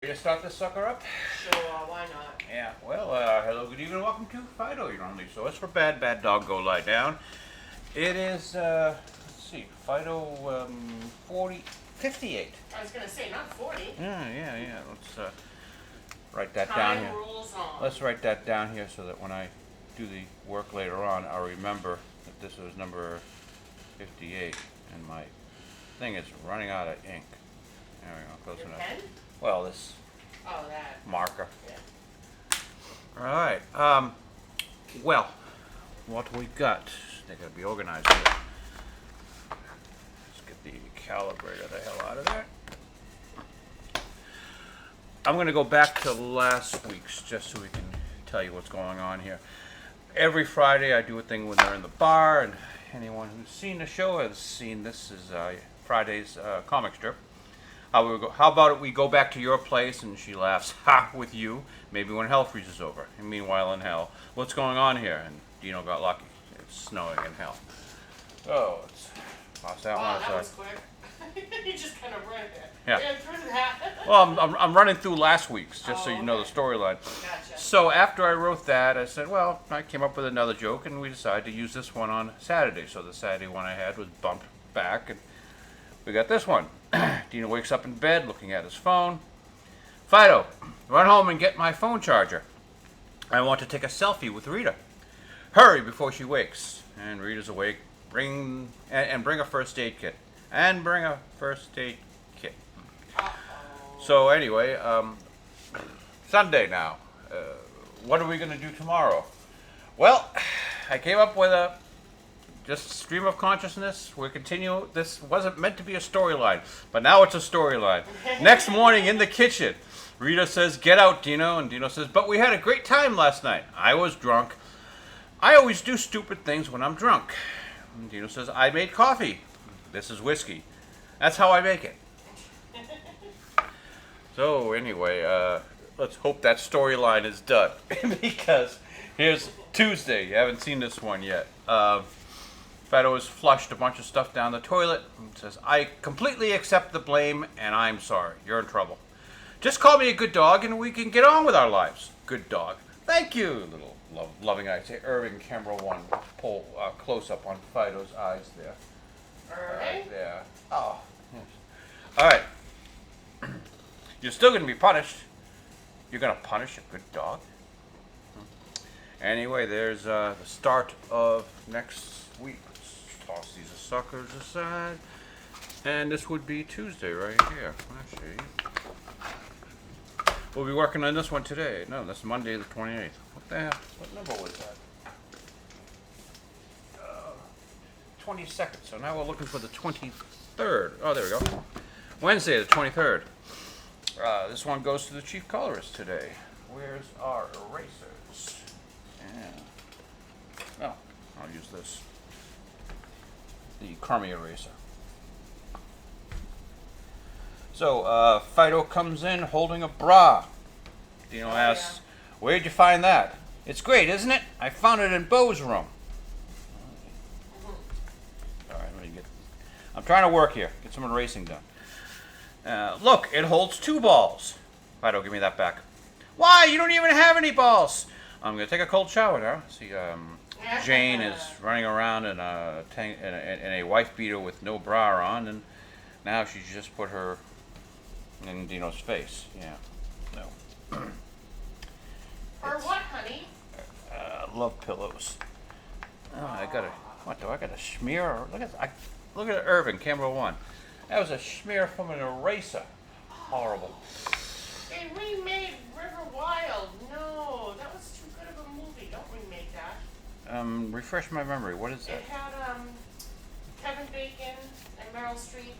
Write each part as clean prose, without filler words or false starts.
Ready to start this sucker up? Sure, why not? Yeah, well, hello, good evening, welcome to Phydeaux, your only source for Bad Dog Go Lie Down. It is, let's see, Phydeaux 58. I was gonna say, not 40. Yeah, let's write that down Time here. rules on. Let's write that down here so that when I do the work later on, I'll remember that this was number 58, and my thing is running out of ink. There we go, close Your enough. pen? Well, this Oh, that. marker. Yeah. All right. Well, what we got? They gotta be organized here. Let's get the calibrator the hell out of there. I'm gonna go back to last week's just so we can tell you what's going on here. Every Friday I do a thing when they're in the bar, and anyone who's seen the show has seen this is Friday's comic strip. How about it we go back to your place, and she laughs, ha, with you, maybe when hell freezes over. And meanwhile in hell, what's going on here? And Dino got lucky. It's snowing in hell. So, let's toss that one Wow, aside. that was quick. You just kind of ran it. Yeah. Ran through that. Well, I'm running through last week's, just so Oh, you know the okay. storyline. Gotcha. So after I wrote that, I said, well, I came up with another joke, and we decided to use this one on Saturday. So the Saturday one I had was bumped back, and we got this one. Dino wakes up in bed looking at his phone. Phydeaux, run home and get my phone charger. I want to take a selfie with Rita. Hurry before she wakes. And Rita's awake. Bring a first aid kit. And bring a first aid kit. Uh-oh. So anyway, Sunday now. What are we going to do tomorrow? Well, I came up with a just stream of consciousness. We're continuing. This wasn't meant to be a storyline, but now it's a storyline. Next morning in the kitchen, Rita says, "Get out, Dino." And Dino says, "But we had a great time last night. I was drunk. I always do stupid things when I'm drunk." And Dino says, "I made coffee. This is whiskey. That's how I make it." So anyway, let's hope that storyline is done because here's Tuesday. You haven't seen this one yet. Phydeaux has flushed a bunch of stuff down the toilet and says, "I completely accept the blame and I'm sorry. You're in trouble. Just call me a good dog and we can get on with our lives." Good dog. Thank you, little loving eyes. Say Irving, camera one, pull close up on Phydeaux's eyes there. Alright. There. Oh, yes. All right. You're still going to be punished. You're going to punish a good dog? Anyway, there's the start of next week. Let's toss these suckers aside. And this would be Tuesday right here. Actually, we'll be working on this one today. No, that's Monday the 28th. What the hell? What number was that? 22nd. So now we're looking for the 23rd. Oh, there we go. Wednesday the 23rd. This one goes to the chief colorist today. Where's our erasers? Yeah. Oh, I'll use this. The crummy eraser. So, Phydeaux comes in holding a bra. Dino asks, "Where'd you find that?" "It's great, isn't it? I found it in Beau's room." Alright, let me get... I'm trying to work here. Get some erasing done. Look, it holds 2 balls. Phydeaux, give me that back. "Why? You don't even have any balls." "I'm going to take a cold shower now." See, Jane is running around in a wife beater with no bra on, and now she's just put her in Dino's face. Yeah. No. For what, honey? Love pillows. Oh, I gotta... What, do I gotta smear? Look at Irving, camera one. That was a smear from an eraser. Horrible. They remade River Wild. No, that was too good of a movie. Don't remake that. Refresh my memory. What is that? It had Kevin Bacon and Meryl Streep.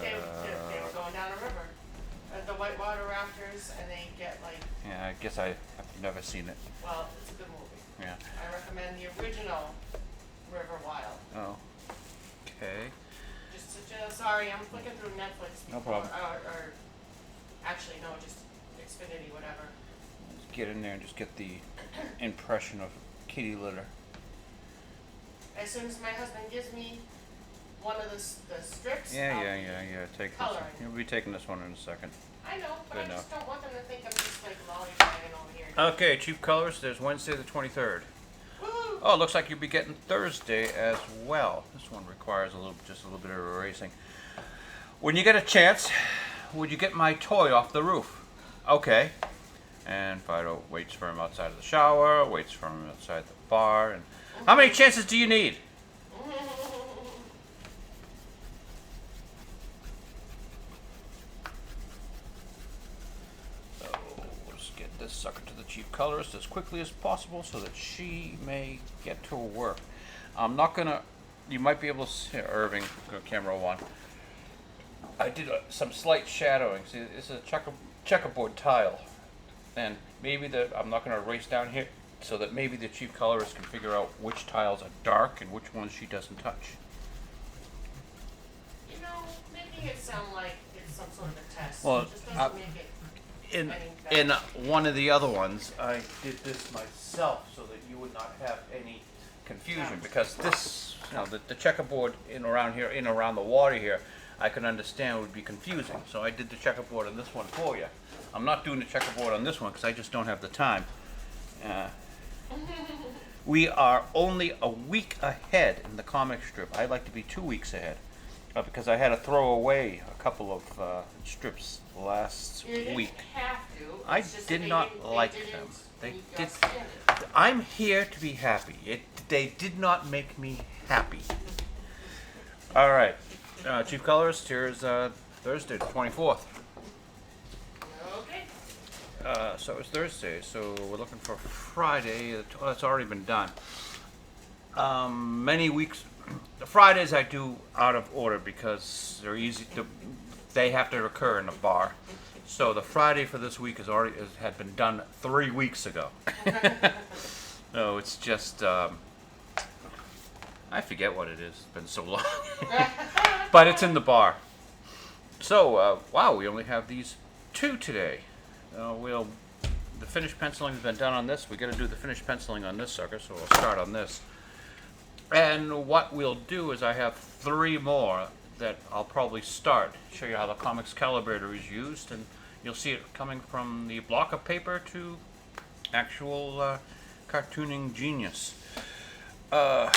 They were going down a river. The whitewater rafters, and they get like... Yeah, I guess I have never seen it. Well, it's a good movie. Yeah. I recommend the original River Wild. Oh. Okay. Sorry, I'm flicking through Netflix. No problem. Or actually, no, just Xfinity, whatever. Let's get in there and just get the impression of kitty litter. As soon as my husband gives me one of the strips. Yeah. Take this one. Coloring. You'll be taking this one in a second. I know, but Good I just enough. don't want them to think I'm just like lollygagging over here. Okay, cheap colors. There's Wednesday the 23rd. Woo! Oh, it looks like you'll be getting Thursday as well. This one requires just a little bit of erasing. When you get a chance, would you get my toy off the roof? Okay. And Phydeaux waits for him outside of the shower, waits for him outside the bar. And how many chances do you need? Let's get this sucker to the cheap colorist as quickly as possible so that she may get to work. I'm not gonna. You might be able to see Irving, go camera one. I did some slight shadowing. See, this is a checkerboard tile, and maybe I'm not going to erase down here, so that maybe the chief colorist can figure out which tiles are dark and which ones she doesn't touch. You know, making it sound like it's some sort of a test. Well, Just doesn't make it In any better. one of the other ones, I did this myself so that you would not have any confusion, because this, the checkerboard around the water here, I can understand would be confusing. So I did the checkerboard on this one for you. I'm not doing the checkerboard on this one because I just don't have the time. We are only a week ahead in the comic strip. I like to be 2 weeks ahead because I had to throw away a couple of strips last You didn't week. have to. I It's just did that not they like didn't them. They meet did. your standard. I'm here to be happy. They did not make me happy. All right, chief colorist. Here's Thursday, the 24th. Okay. So it's Thursday. So we're looking for Friday. That's already been done. Many weeks. The Fridays I do out of order because they're easy. They have to recur in the bar. So the Friday for this week had been done 3 weeks ago. No, it's just I forget what it is. It's been so long, but it's in the bar. So wow, we only have these 2 today. The finished penciling has been done on this. We got to do the finished penciling on this sucker, so we'll start on this. And what we'll do is I have 3 more that I'll probably start. Show you how the comics calibrator is used, and you'll see it coming from the block of paper to actual cartooning genius. And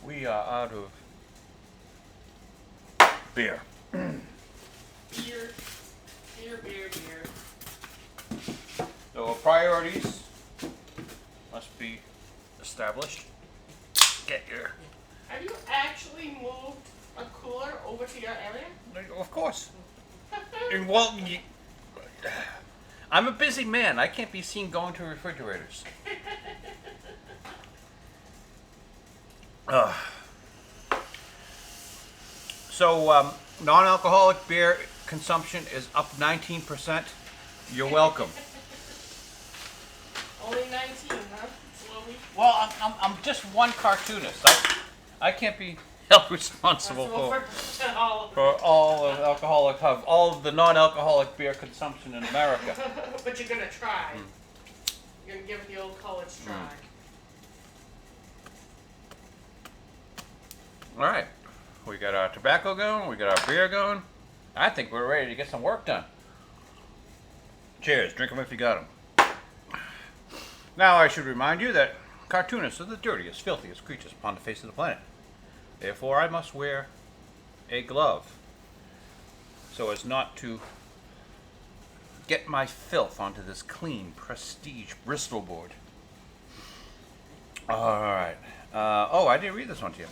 we are out of beer. Beer. So our priorities must be established. Get your. Have you actually moved a cooler over to your area? Of course. And well, I'm a busy man. I can't be seen going to refrigerators. So, non-alcoholic beer consumption is up 19%. You're welcome. Only 19, huh? Slowly. Well, I'm just one cartoonist. I can't be held responsible for all of the non-alcoholic beer consumption in America. But you're gonna try. You're gonna give it the old college try. All right, we got our tobacco going, we got our beer going. I think we're ready to get some work done. Cheers, drink them if you got them. Now I should remind you that cartoonists are the dirtiest, filthiest creatures upon the face of the planet. Therefore I must wear a glove so as not to get my filth onto this clean, prestige Bristol board. All right. Oh, I didn't read this one to you.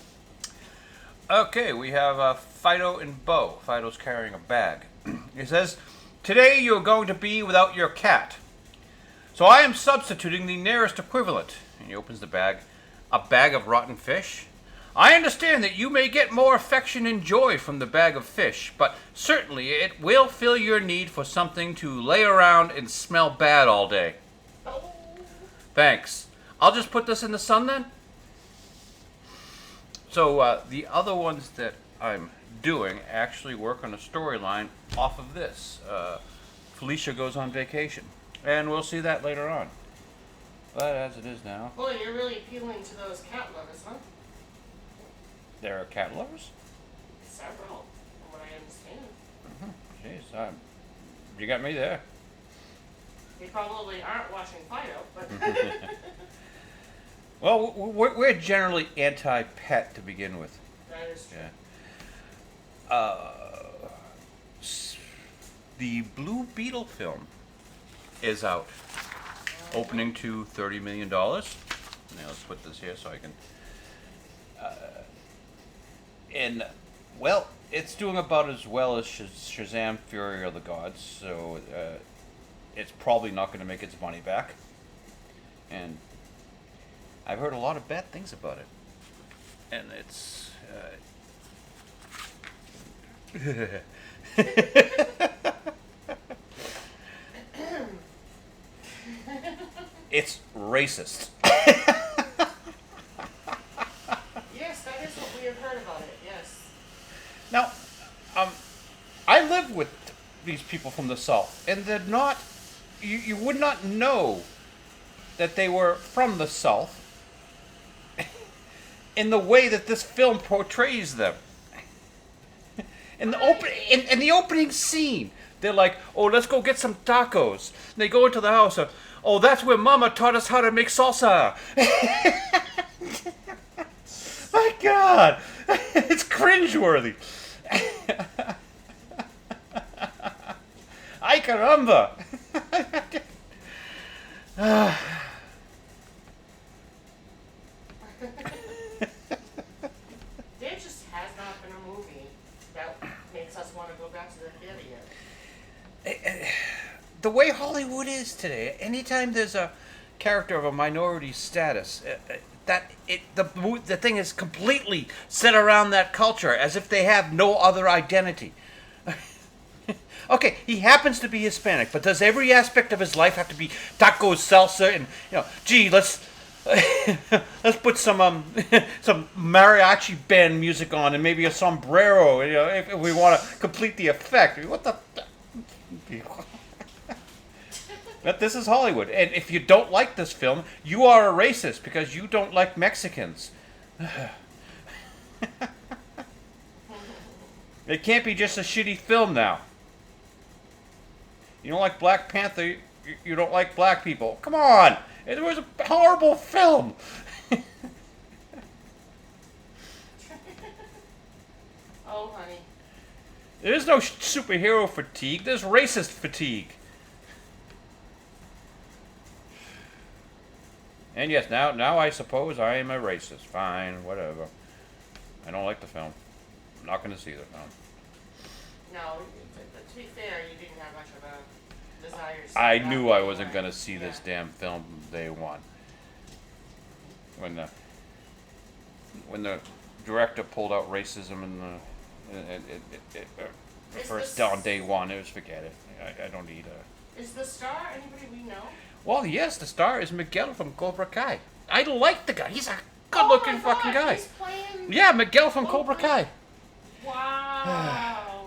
Okay, we have Phydeaux and Beau. Phydeaux's carrying a bag. It says, "Today you are going to be without your cat. So I am substituting the nearest equivalent." And he opens the bag. "A bag of rotten fish? I understand that you may get more affection and joy from the bag of fish, but certainly it will fill your need for something to lay around and smell bad all day. Thanks. I'll just put this in the sun then?" So the other ones that I'm doing actually work on a storyline off of this. Felicia goes on vacation, and we'll see that later on. But as it is now, Boy, you're really appealing to those cat lovers, huh? there are cat lovers. Several, from what I understand. Jeez, you got me there. They probably aren't watching Phydeaux, but Well, we're generally anti-pet to begin with. that is true. Yeah. The Blue Beetle film is out, opening to $30 million. Now let's put this here so I can. And well, it's doing about as well as Shazam: Fury of the Gods, so it's probably not going to make its money back. And I've heard a lot of bad things about it, and it's. It's racist. Yes, that is what we have heard about it, yes. Now, I live with these people from the South, and they're not. You would not know that they were from the South in the way that this film portrays them. In the opening scene, they're like, "Oh, let's go get some tacos." And they go into the house. Oh, that's where Mama taught us how to make salsa. My God, it's cringeworthy. Ay caramba. There just has not been a movie that makes us want to go back to the theater yet. The way Hollywood is today, anytime there's a character of a minority status, the thing is completely set around that culture as if they have no other identity. Okay, he happens to be Hispanic, but does every aspect of his life have to be tacos, salsa, and gee, let's put some some mariachi band music on and maybe a sombrero, if we want to complete the effect. What the? But this is Hollywood, and if you don't like this film, you are a racist because you don't like Mexicans. It can't be just a shitty film now. You don't like Black Panther, you don't like black people. Come on! It was a horrible film! Oh, honey. There is no superhero fatigue, there's racist fatigue. And yes, now I suppose I am a racist. Fine, whatever. I don't like the film. I'm not going to see the film. No, to be fair, you didn't have much of a desire to see I that knew I anyway. wasn't going to see this Yeah. damn film day one. When the director pulled out racism in the Is first this- on day one, it was forget it. I don't need a. Is the star anybody we know? Well, yes, the star is Miguel from Cobra Kai. I like the guy. He's a good-looking Oh my fucking God, guy. He's playing... Yeah, Miguel from Cobra Kai. Wow.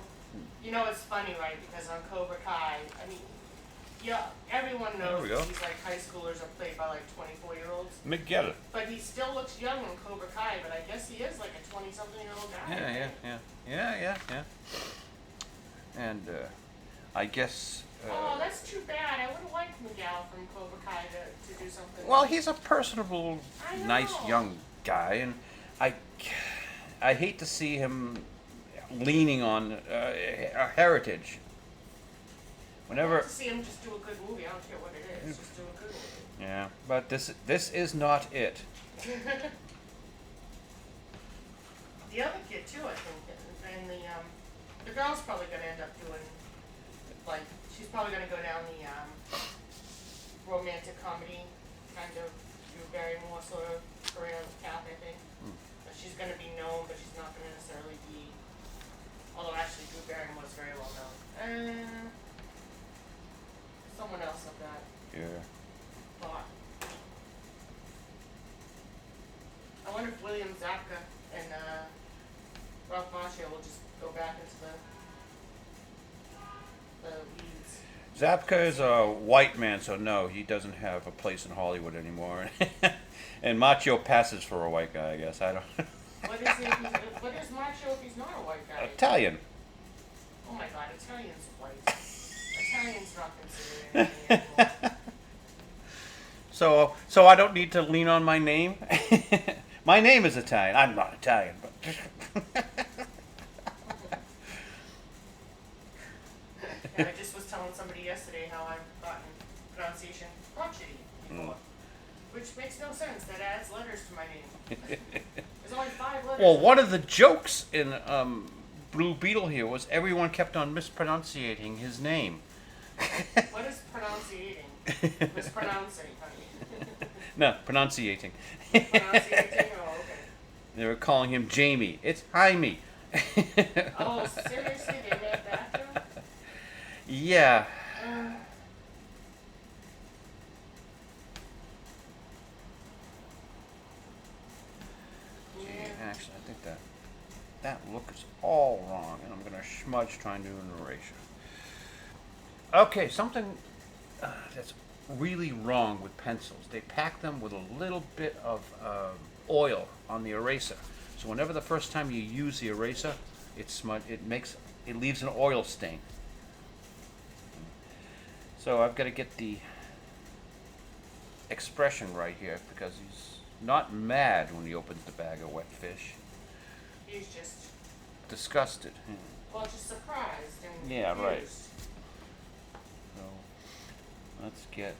It's funny, right? Because on Cobra Kai, I mean, everyone There knows we go. these like high schoolers are played by like 24-year-olds. Miguel. But he still looks young in Cobra Kai, but I guess he is like a 20-something-year-old guy. Yeah. And I guess. Oh, that's too bad. I would have liked Miguel from Cobra Kai to do something. Well, he's a personable, I know. nice young guy, and I hate to see him leaning on a heritage. I Whenever. want to see him just do a good movie. I don't care what it is. Just do a good movie. Yeah, but this is not it. The other kid too, I think, and the girl's probably gonna end up doing, like, she's probably gonna go down the romantic comedy kind of Drew Barrymore sort of career path, I think. But she's gonna be known, but she's not gonna necessarily be. Although actually, Drew Barrymore is very well known. Someone else of that Yeah. thought. I wonder if William Zabka and Ralph Macchio will just go back into the leads. Zapka is a white man, so no, he doesn't have a place in Hollywood anymore. And Macho passes for a white guy, I guess. I don't. What is he? What is Macho if he's not a white guy? Italian. Oh my God, Italian's white. Italian's not considered anything anymore. So I don't need to lean on my name. My name is Italian. I'm not Italian, but. Yeah, I just was telling somebody yesterday how I've gotten pronunciation crotchety before. Which makes no sense. That adds letters to my name. There's only 5 letters. Well, one of the jokes in Blue Beetle here was everyone kept on mispronouncing his name. What is pronunciating? Mispronouncing, honey. No, pronunciating. Pronunciating? Oh, okay. They were calling him Jamie. It's Jaime. Oh, seriously? They made that joke? Yeah. Actually, I think that look is all wrong, and I'm going to smudge trying to do an erasure. Okay, something that's really wrong with pencils. They pack them with a little bit of oil on the eraser. So whenever the first time you use the eraser, it leaves an oil stain. So I've got to get the expression right here because he's not mad when he opens the bag of wet fish. He's just, Disgusted. well, just surprised and Yeah, right. confused. So let's get.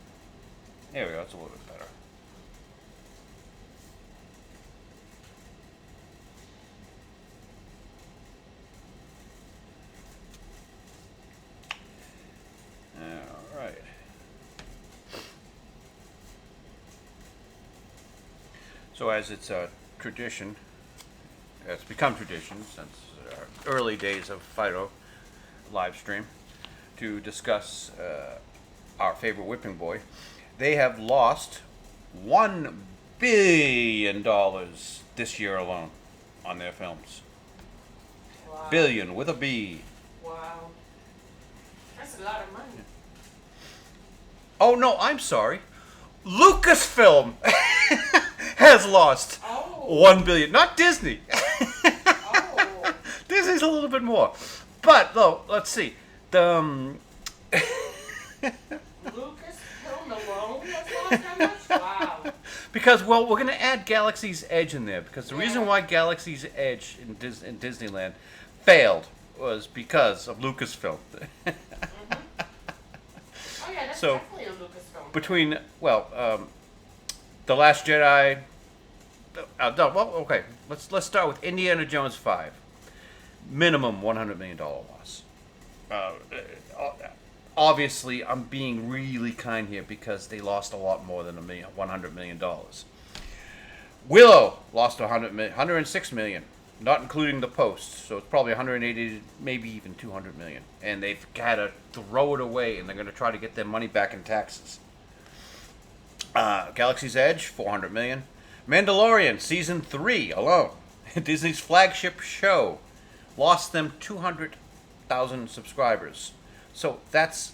There we go. That's a little bit better. All right. So as it's a tradition, it's become tradition since our early days of Phydeaux Livestream to discuss our favorite whipping boy. They have lost $1 billion this year alone on their films. Wow. Billion with a B. Wow. That's a lot of money. Oh no, I'm sorry. Lucasfilm has lost Oh. $1 billion, not Disney. Oh. Disney's a little bit more, but though let's see. The Lucasfilm alone has lost how much? Wow. because well, we're gonna add Galaxy's Edge in there because the reason Yeah. why Galaxy's Edge in Disneyland failed was because of Lucasfilm. Oh yeah, that's So, definitely a Lucasfilm. Between The Last Jedi. No, well, okay. Let's start with Indiana Jones 5. Minimum $100 million loss. Obviously, I'm being really kind here because they lost a lot more than $100 million. Willow lost $106 million, not including the posts. So it's probably 180, maybe even 200 million. And they've got to throw it away, and they're going to try to get their money back in taxes. Galaxy's Edge, 400 million. Mandalorian season 3 alone, Disney's flagship show, lost them 200,000 subscribers. So that's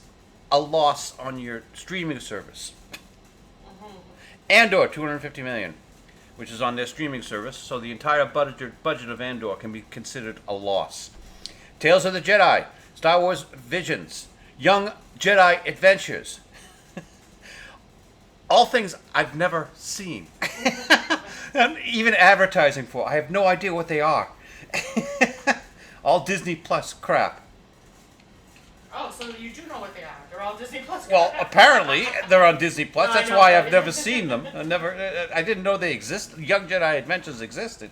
a loss on your streaming service. Andor, 250 million, which is on their streaming service. So the entire budget of Andor can be considered a loss. Tales of the Jedi, Star Wars Visions, Young Jedi Adventures. All things I've never seen. And even advertising for. I have no idea what they are. All Disney Plus crap. Oh, so you do know what they are. They're all Disney Plus. Well, apparently they're on Disney Plus. No, I That's know, why but- I've never seen them. I didn't know they exist. Young Jedi Adventures existed.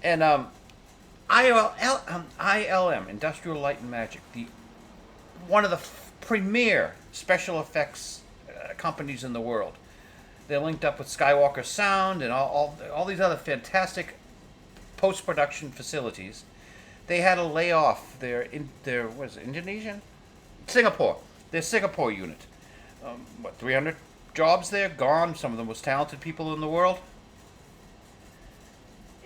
And ILM, Industrial Light and Magic, one of the premier special effects companies in the world. They're linked up with Skywalker Sound and all these other fantastic post-production facilities. They had to lay off their what is it, Indonesian? Singapore. Their Singapore unit. 300 jobs there gone. Some of them was talented people in the world.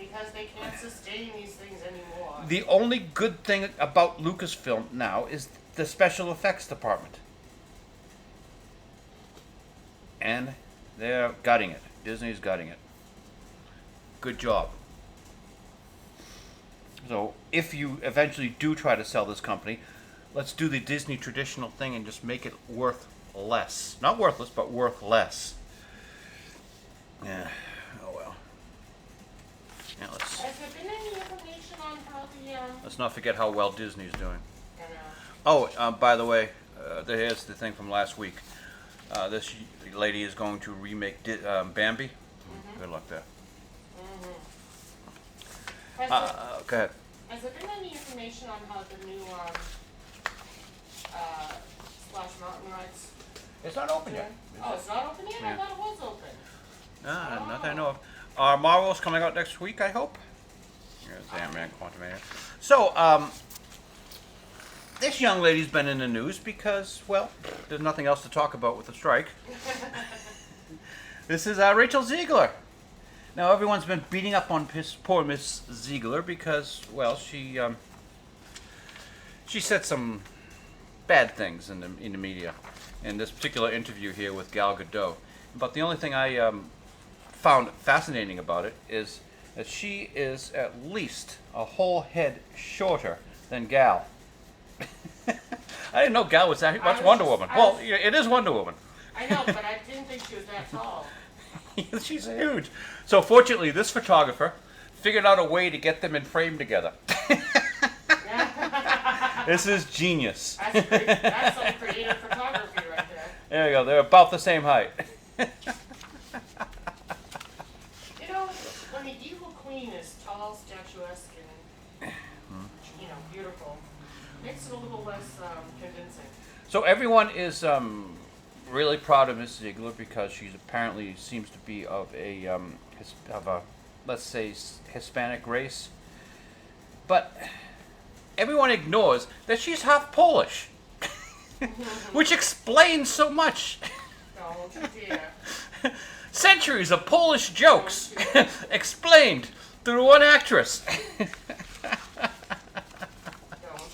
Because they can't sustain these things anymore. The only good thing about Lucasfilm now is the special effects department. And they're gutting it. Disney's gutting it. Good job. So, if you eventually do try to sell this company, let's do the Disney traditional thing and just make it worth less. Not worthless, but worth less. Yeah. Oh well. Yeah, Has there been any information on how the let's not forget how well Disney's doing. I know. Oh, by the way, here's the thing from last week. This lady is going to remake Bambi. Mm-hmm. Good luck there. Mm-hmm. Go ahead. Has there been any information on how the new Splash Mountain rides? It's not open yet. Oh, it's not open yet? Yeah. I thought it was open. Not that I know of. Marvel's coming out next week, I hope. Here's Ant-Man Quantumania. So, this young lady's been in the news because, well, there's nothing else to talk about with the strike. This is Rachel Ziegler. Now, everyone's been beating up on poor Miss Ziegler because, well, she said some bad things in the media in this particular interview here with Gal Gadot. But the only thing I found fascinating about it is that she is at least a whole head shorter than Gal. I didn't know Gal was that much Wonder Woman. Well, it is Wonder Woman. I know, but I didn't think she was that tall. She's huge. So fortunately, this photographer figured out a way to get them in frame together. This is genius. That's great. That's some creative photography right there. There you go. They're about the same height. You know, when the evil queen is tall, statuesque, and beautiful, makes it a little less convincing. So everyone is really proud of Miss Ziegler because she's apparently seems to be of a let's say Hispanic race, but everyone ignores that she's half Polish, which explains so much. Don't you dare. Centuries of Polish jokes explained through one actress. Don't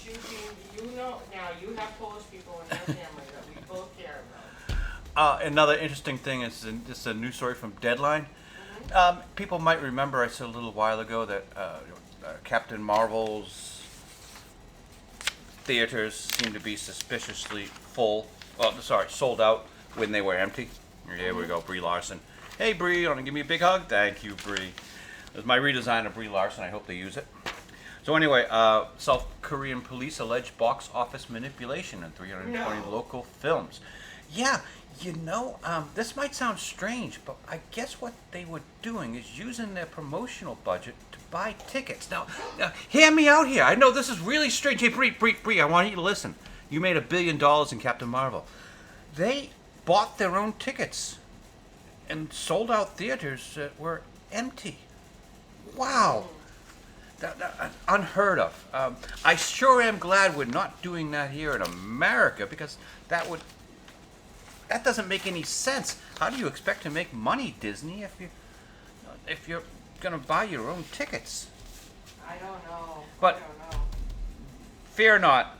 you know, now you have Polish people in your family that we both care about. Another interesting thing is this is a news story from Deadline. People might remember I said a little while ago that Captain Marvel's theaters seem to be suspiciously full. Sold out when they were empty. Here we go, Brie Larson. Hey Brie, want to give me a big hug? Thank you, Brie. There's my redesign of Brie Larson. I hope they use it. So anyway, South Korean police allege box office manipulation in 320 local films. Yeah, this might sound strange, but I guess what they were doing is using their promotional budget to buy tickets. Now, hear me out here. I know this is really strange. Hey, Brie, I want you to listen. You made $1 billion in Captain Marvel. They bought their own tickets and sold out theaters that were empty. Wow. Unheard of. I sure am glad we're not doing that here in America because that doesn't make any sense. How do you expect to make money, Disney, if you're gonna buy your own tickets? I don't know. But fear not.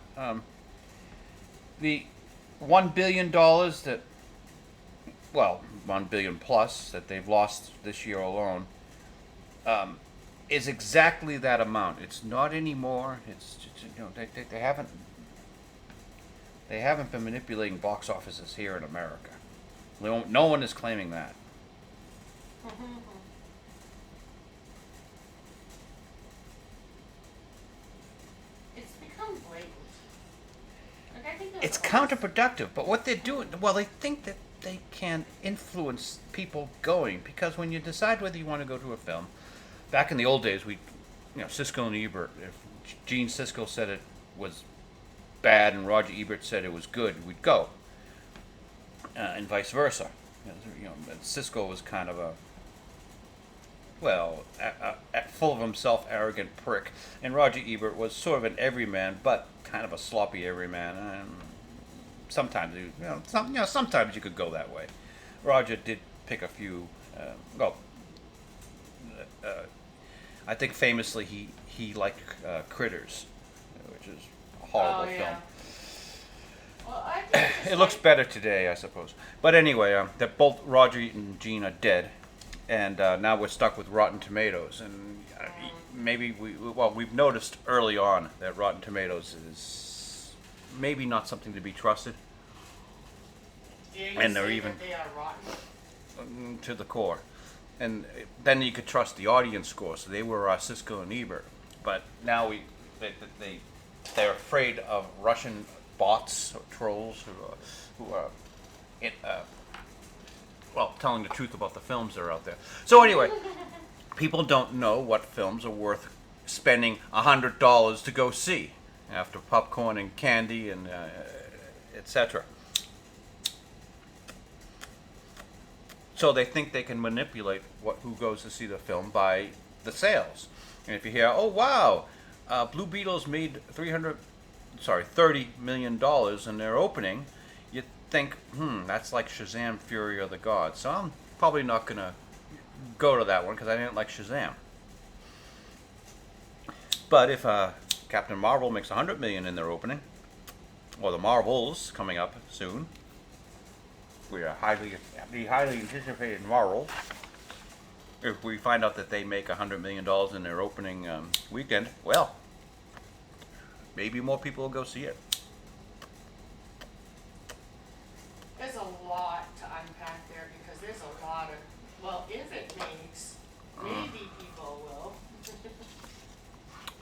The $1 billion that, well, $1 billion plus that they've lost this year alone, is exactly that amount. It's not anymore. It's they haven't been manipulating box offices here in America. No one is claiming that. It's become blatant. Like, I think It's counterproductive, but what they're doing, well, they think that they can influence people going, because when you decide whether you want to go to a film, back in the old days, Siskel and Ebert, if Gene Siskel said it was bad and Roger Ebert said it was good, we'd go, and vice versa. Siskel was kind of full of himself, arrogant prick, and Roger Ebert was sort of an everyman, but kind of a sloppy everyman. And sometimes sometimes you could go that way. Roger did pick a few. I think famously he liked Critters, which is a horrible film. yeah. Well, I think It looks better today, I suppose. But anyway, that both Roger and Gene are dead, and now we're stuck with Rotten Tomatoes. And maybe we've noticed early on that Rotten Tomatoes is maybe not something to be trusted, Yeah, and they're say even that they are rotten. to the core. And then you could trust the audience score. So they were Siskel and Ebert, but now they're afraid of Russian bots or trolls who are telling the truth about the films that are out there. So anyway, people don't know what films are worth spending $100 to go see after popcorn and candy and etc. So they think they can manipulate who goes to see the film by the sales. And if you hear, oh wow, Blue Beetles made $30 million in their opening, you think, that's like Shazam: Fury of the Gods. So I'm probably not gonna go to that one because I didn't like Shazam. But if Captain Marvel makes $100 million in their opening, or the Marvels coming up soon, we are highly anticipated Marvel. If we find out that they make $100 million in their opening weekend, well, maybe more people will go see it. There's a lot to unpack there because there's a lot of, well, if it makes, maybe people will.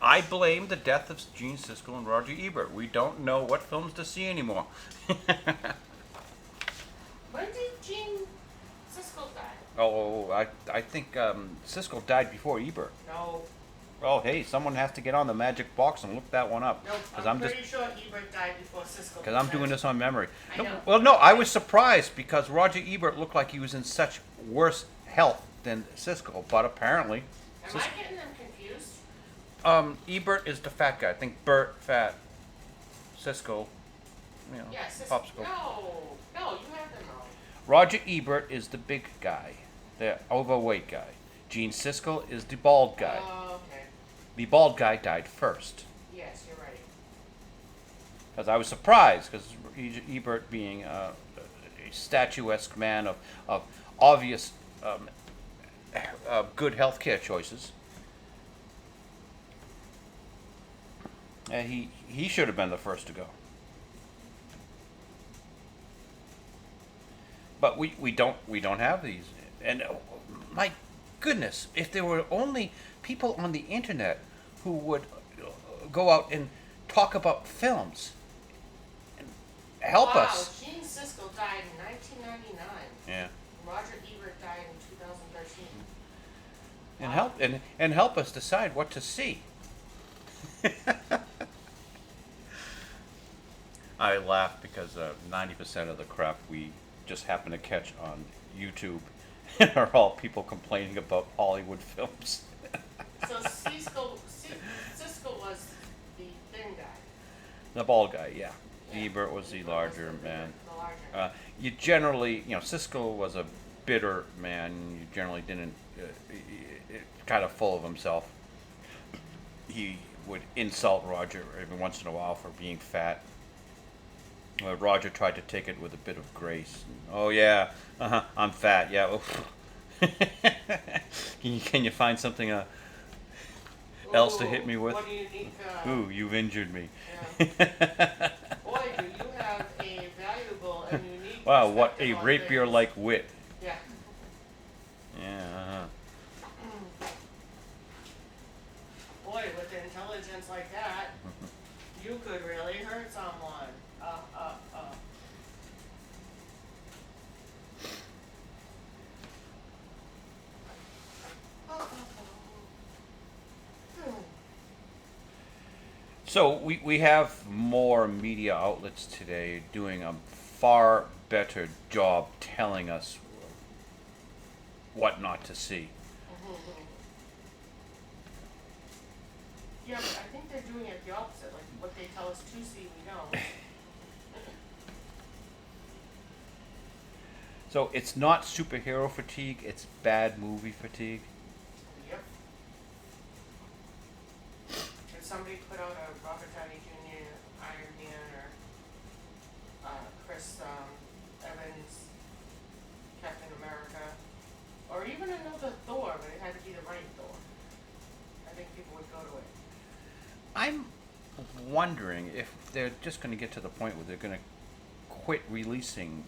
I blame the death of Gene Siskel and Roger Ebert. We don't know what films to see anymore. When did Gene Siskel die? Oh, I think Siskel died before Ebert. No. Oh, hey, someone has to get on the magic box and look that one up. Nope, I'm pretty sure Ebert died before Siskel. Because I'm doing this on memory. I know. Well, no, I was surprised because Roger Ebert looked like he was in such worse health than Siskel, but apparently... Am I getting them confused? Ebert is the fat guy. I think Bert, fat, Siskel, Yeah, Siskel. popsicle. No, you have them wrong. Roger Ebert is the big guy, the overweight guy. Gene Siskel is the bald guy. Okay. The bald guy died first. Yes, you're right. Because I was surprised, because Ebert being a statuesque man of obvious good healthcare choices, he should have been the first to go. But we don't have these, and my goodness, if there were only people on the internet who would go out and talk about films and help us. Gene Siskel died in 1999. Yeah. Roger Ebert died in 2013. And help us decide what to see. I laugh because 90% of the crap we just happen to catch on YouTube are all people complaining about Hollywood films. So Siskel was the thin guy. The bald guy, yeah. Yeah. Ebert was the larger man. The larger. You generally, Siskel was a bitter man. You generally didn't, kind of full of himself. He would insult Roger every once in a while for being fat. Roger tried to take it with a bit of grace. Oh yeah, I'm fat. Yeah. Oof. Can you find something else to hit me with? What do you need? Ooh, you've injured me. Yeah. Boy, do you have a valuable and unique. Wow, what a perspective on rapier-like wit. things. Yeah. Yeah. Boy, with intelligence like that, you could really hurt someone. So we have more media outlets today doing a far better job telling us what not to see. Yeah, but I think they're doing it the opposite. Like what they tell us to see, we don't. So it's not superhero fatigue, it's bad movie fatigue. Yep. somebody put out a Robert Downey Jr. Iron Man or Chris Evans Captain America, or even another Thor, but it had to be the right Thor, I think people would go to it. I'm wondering if they're just going to get to the point where they're going to quit releasing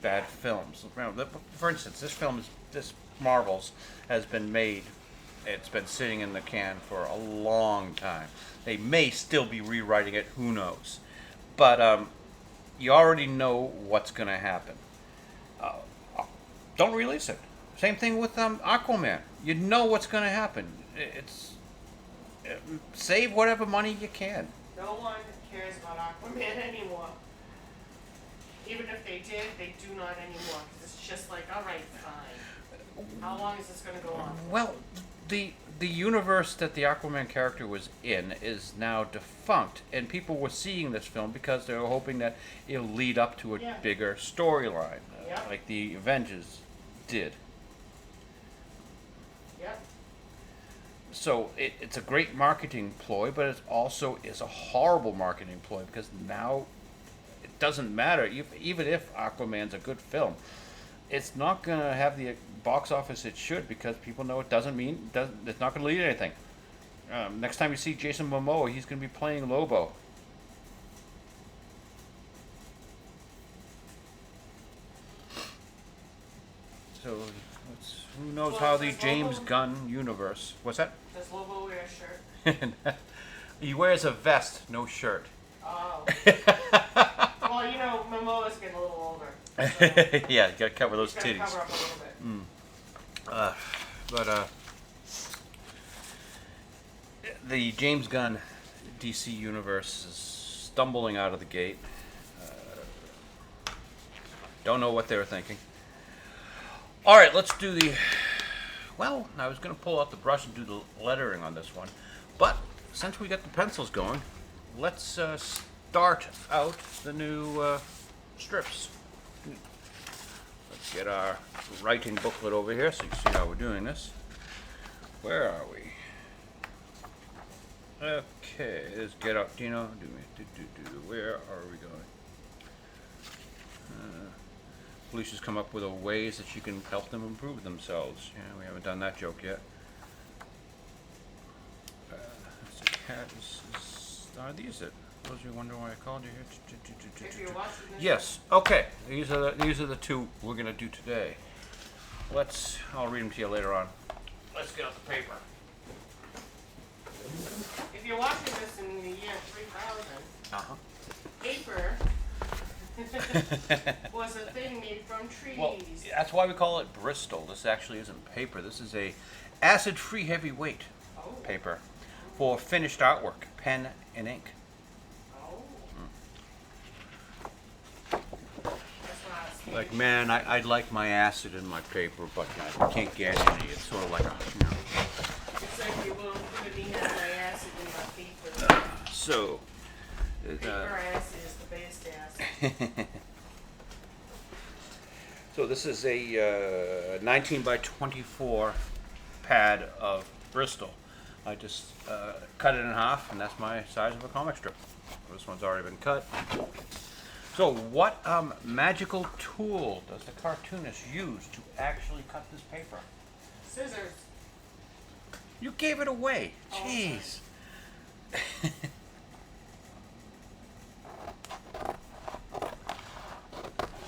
bad films. Remember, for instance, this Marvels has been made. It's been sitting in the can for a long time. They may still be rewriting it. Who knows? But you already know what's going to happen. Don't release it. Same thing with Aquaman. You know what's going to happen. Save whatever money you can. No one cares about Aquaman anymore. Even if they did, they do not anymore. Because it's just like, all right, fine. How long is this going to go on? Well, the universe that the Aquaman character was in is now defunct, and people were seeing this film because they were hoping that it'll lead up to a bigger storyline, like the Avengers did. Yep. So it's a great marketing ploy, but it also is a horrible marketing ploy because now it doesn't matter. Even if Aquaman's a good film, it's not going to have the box office it should because people know it's not going to lead to anything. Next time you see Jason Momoa, he's going to be playing Lobo. So who knows how the James Gunn universe... What's that? Does Lobo wear a shirt? He wears a vest, no shirt. Oh. Well, you know, Momoa's getting a little older. So yeah, you gotta cover those he's titties. gotta cover up a little bit. But the James Gunn DC universe is stumbling out of the gate. Don't know what they were thinking. All right, let's do the... Well, I was going to pull out the brush and do the lettering on this one. But since we got the pencils going, let's start out the new strips. Let's get our writing booklet over here so you can see how we're doing this. Where are we? Okay, let's get up, Dino. Where are we going? Felicia's come up with ways that she can help them improve themselves. Yeah, we haven't done that joke yet. Are these it? Those you wonder why I called you here? If you're watching this, Yes. Okay. These are the two we're gonna do today. I'll read them to you later on. Let's get out the paper. if you're watching this in the year 3000, paper was a thing made from trees. Well, that's why we call it Bristol. This actually isn't paper. This is a acid-free heavyweight paper for finished artwork, pen and ink. That's what I was thinking. Like, man, I'd like my acid in my paper, but I can't get any. It's sort of like a, It's like you won't put me have my acid in my paper. So, Paper acid is the best acid. so this is a 19 by 24 pad of Bristol. I just cut it in half, and that's my size of a comic strip. This one's already been cut. So what magical tool does the cartoonist use to actually cut this paper? Scissors. You gave it away. Jeez.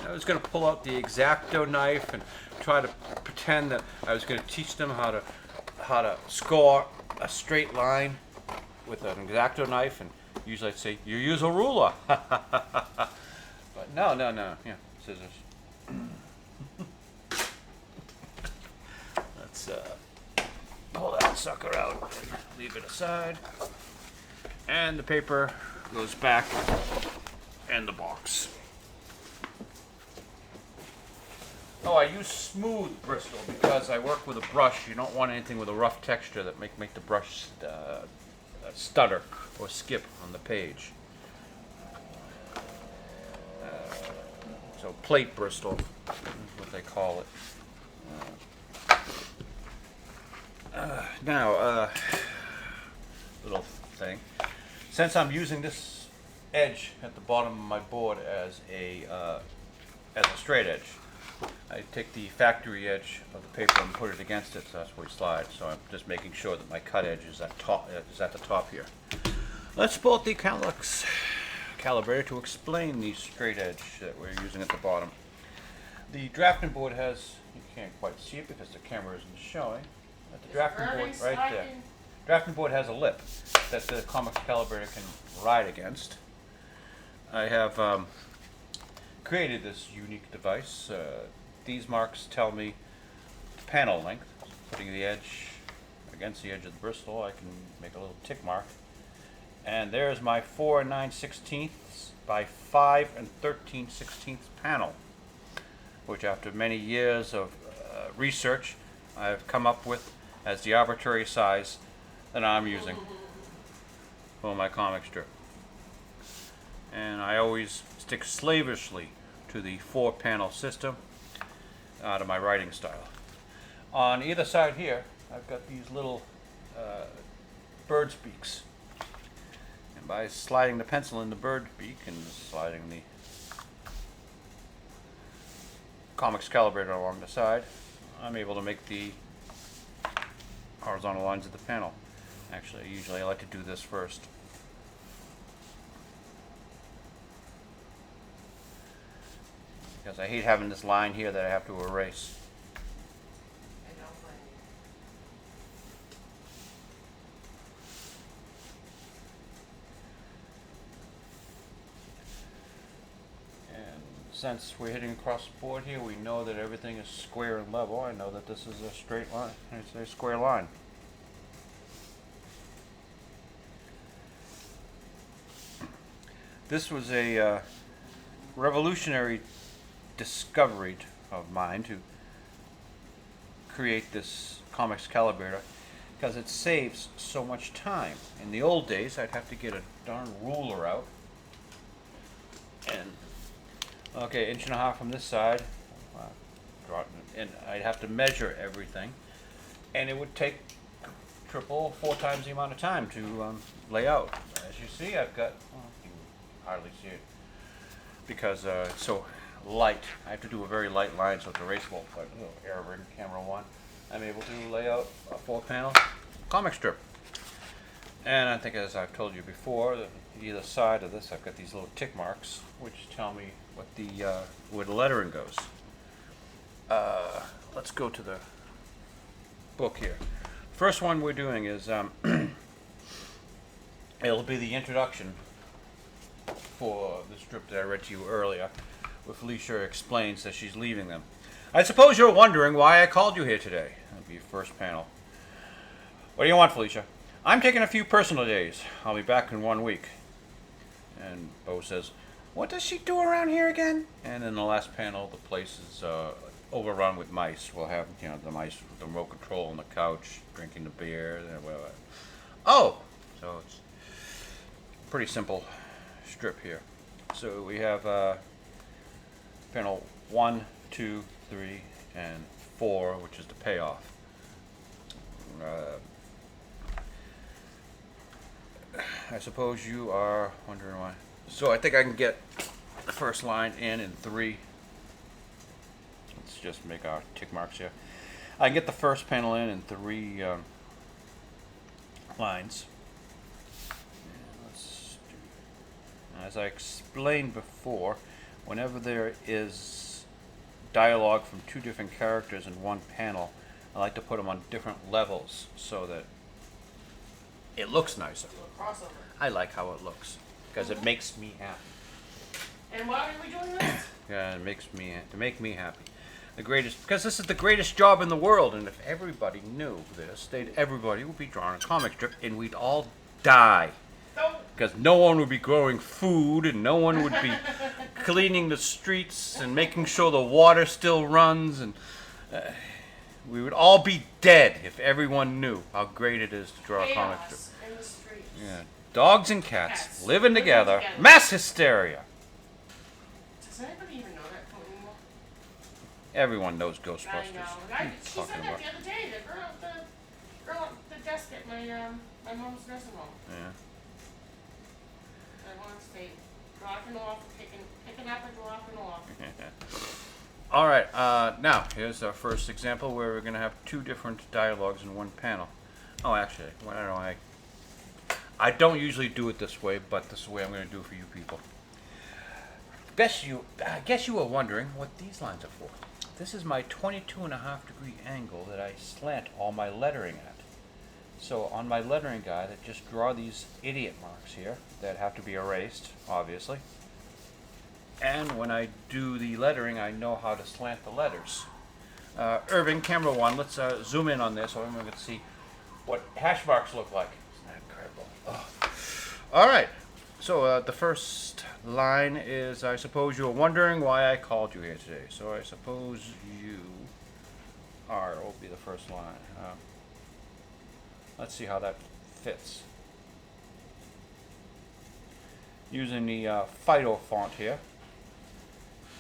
I was going to pull out the X-Acto knife and try to pretend that I was going to teach them how to score a straight line with an X-Acto knife, and usually I'd say, you use a ruler. But no, yeah, scissors. Let's pull that sucker out and leave it aside. And the paper goes back in the box. Oh, I use smooth Bristol because I work with a brush. You don't want anything with a rough texture that make the brush stutter or skip on the page. So plate Bristol is what they call it. Now, little thing. Since I'm using this edge at the bottom of my board as a straight edge, I take the factory edge of the paper and put it against it, so that's where it slides. So I'm just making sure that my cut edge is at the top here. Let's pull out the Calyx calibrator to explain the straight edge that we're using at the bottom. The drafting board has, you can't quite see it because the camera isn't showing, but the drafting board right there. Drafting board has a lip that the comics calibrator can ride against. I have created this unique device. These marks tell me the panel length. Putting the edge against the edge of the Bristol, I can make a little tick mark. And there's my 4 9/16 by 5 13/16 panel, which after many years of research, I've come up with as the arbitrary size that I'm using for my comic strip. And I always stick slavishly to the 4-panel system out of my writing style. On either side here, I've got these little bird's beaks. And by sliding the pencil in the bird beak and sliding the comics calibrator along the side, I'm able to make the horizontal lines of the panel. Actually, usually I like to do this first. Because I hate having this line here that I have to erase. I don't blame you. And since we're hitting across the board here, we know that everything is square and level. I know that this is a straight line. It's a square line. This was a revolutionary discovery of mine to create this comics calibrator because it saves so much time. In the old days, I'd have to get a darn ruler out and okay, 1.5 inches from this side, and I'd have to measure everything, and it would take 4 times the amount of time to lay out. As you see, I've got, well, you can hardly see it because it's so light. I have to do a very light line so it's erasable. But a little air rig camera 1, I'm able to lay out a 4-panel comic strip. And I think, as I've told you before, that either side of this I've got these little tick marks which tell me what the where the lettering goes. Let's go to the book here. First one we're doing is it'll be the introduction for the strip that I read to you earlier, where Felicia explains that she's leaving them. I suppose you're wondering why I called you here today. That'll be your first panel. What do you want, Felicia? I'm taking a few personal days. I'll be back in 1 week. And Bo says, what does she do around here again? And in the last panel, the place is overrun with mice. We'll have, you know, the mice with the remote control on the couch, drinking the beer. Oh! So it's a pretty simple strip here. So we have panel 1, 2, 3, and 4, which is the payoff. I suppose you are wondering why. So I think I can get the first line in 3. Let's just make our tick marks here. I can get the first panel in 3 lines. And let's do, as I explained before, whenever there is dialogue from 2 different characters in one panel, I like to put them on different levels so that it looks nicer. Crossover. I like how it looks because it makes me happy. And why are we doing this? Yeah, it makes me to make me happy. The greatest, because this is the greatest job in the world, and if everybody knew this, everybody would be drawing a comic strip, and we'd all die. Because no one would be growing food, and no one would be cleaning the streets and making sure the water still runs, and we would all be dead if everyone knew how great it is to draw a comic strip. In the streets. Yeah, dogs and cats living together, mass hysteria. Does anybody even know that anymore? Everyone knows Ghostbusters. I know. She said that the other day. The girl at the desk at my my mom's nursing home. Yeah. I want to stay dropping off, picking up and dropping off. All right. Now here's our first example where we're gonna have two different dialogues in one panel. Oh, actually, well, I don't know. I don't usually do it this way, but this is the way I'm gonna do it for you people. I guess you were wondering what these lines are for. This is my 22.5-degree angle that I slant all my lettering at. So on my lettering guide, I just draw these idiot marks here that have to be erased, obviously. And when I do the lettering, I know how to slant the letters. Irving, camera one, let's zoom in on this so everyone can see what hash marks look like. Isn't that incredible? Oh. All right. So the first line is, I suppose you're wondering why I called you here today. So I suppose you are, will be the first line. Let's see how that fits. Using the Phydeaux font here.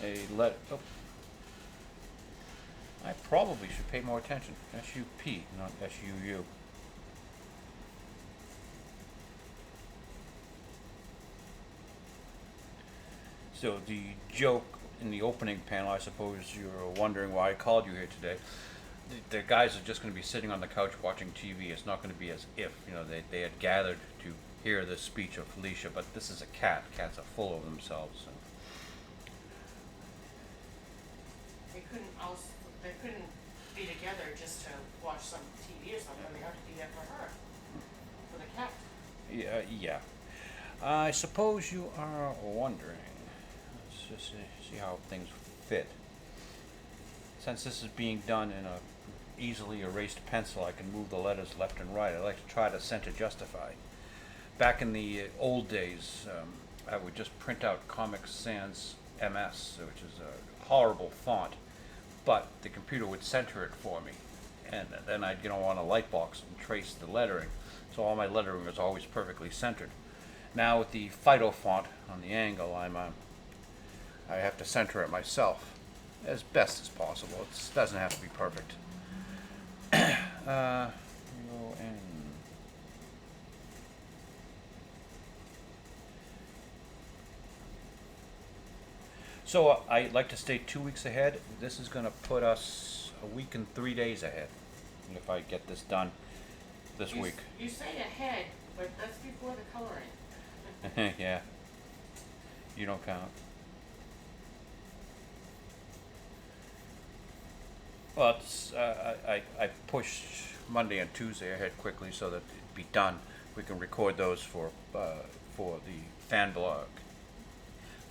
Oh. I probably should pay more attention. S-U-P, not S-U-U. So the joke in the opening panel, I suppose you're wondering why I called you here today. The guys are just going to be sitting on the couch watching TV. It's not going to be as if, they had gathered to hear the speech of Felicia, but this is a cat. Cats are full of themselves. So. They couldn't be together just to watch some TV or something. They have to be there for her, for the cat. Yeah. I suppose you are wondering. Let's just see how things fit. Since this is being done in a easily erased pencil, I can move the letters left and right. I like to try to center justify. Back in the old days, I would just print out Comic Sans MS, which is a horrible font, but the computer would center it for me, and then I'd on a light box and trace the lettering, so all my lettering was always perfectly centered. Now with the Phydeaux font on the angle, I have to center it myself as best as possible. It doesn't have to be perfect. So I like to stay 2 weeks ahead. This is going to put us a week and 3 days ahead if I get this done this week. You say ahead, but that's before the coloring. Yeah. You don't count. Well, I pushed Monday and Tuesday ahead quickly so that it'd be done. We can record those for the fan blog,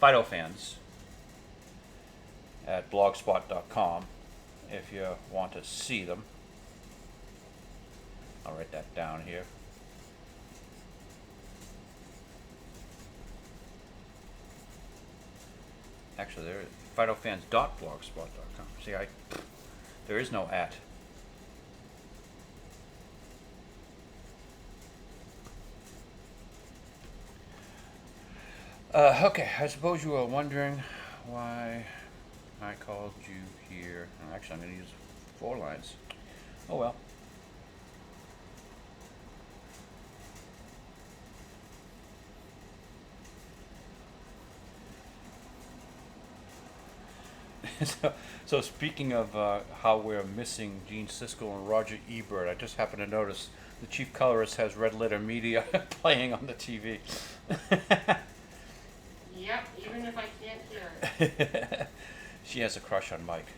Phydeaux fans, at blogspot.com if you want to see them. I'll write that down here. Actually, there is PhydeauxFans.blogspot.com. See, there is no at. Okay, I suppose you are wondering why I called you here. Actually, I'm going to use 4 lines. Oh well. So speaking of how we're missing Gene Siskel and Roger Ebert, I just happened to notice the chief colorist has Red Letter Media playing on the TV. Yep, even if I can't hear it. She has a crush on Mike.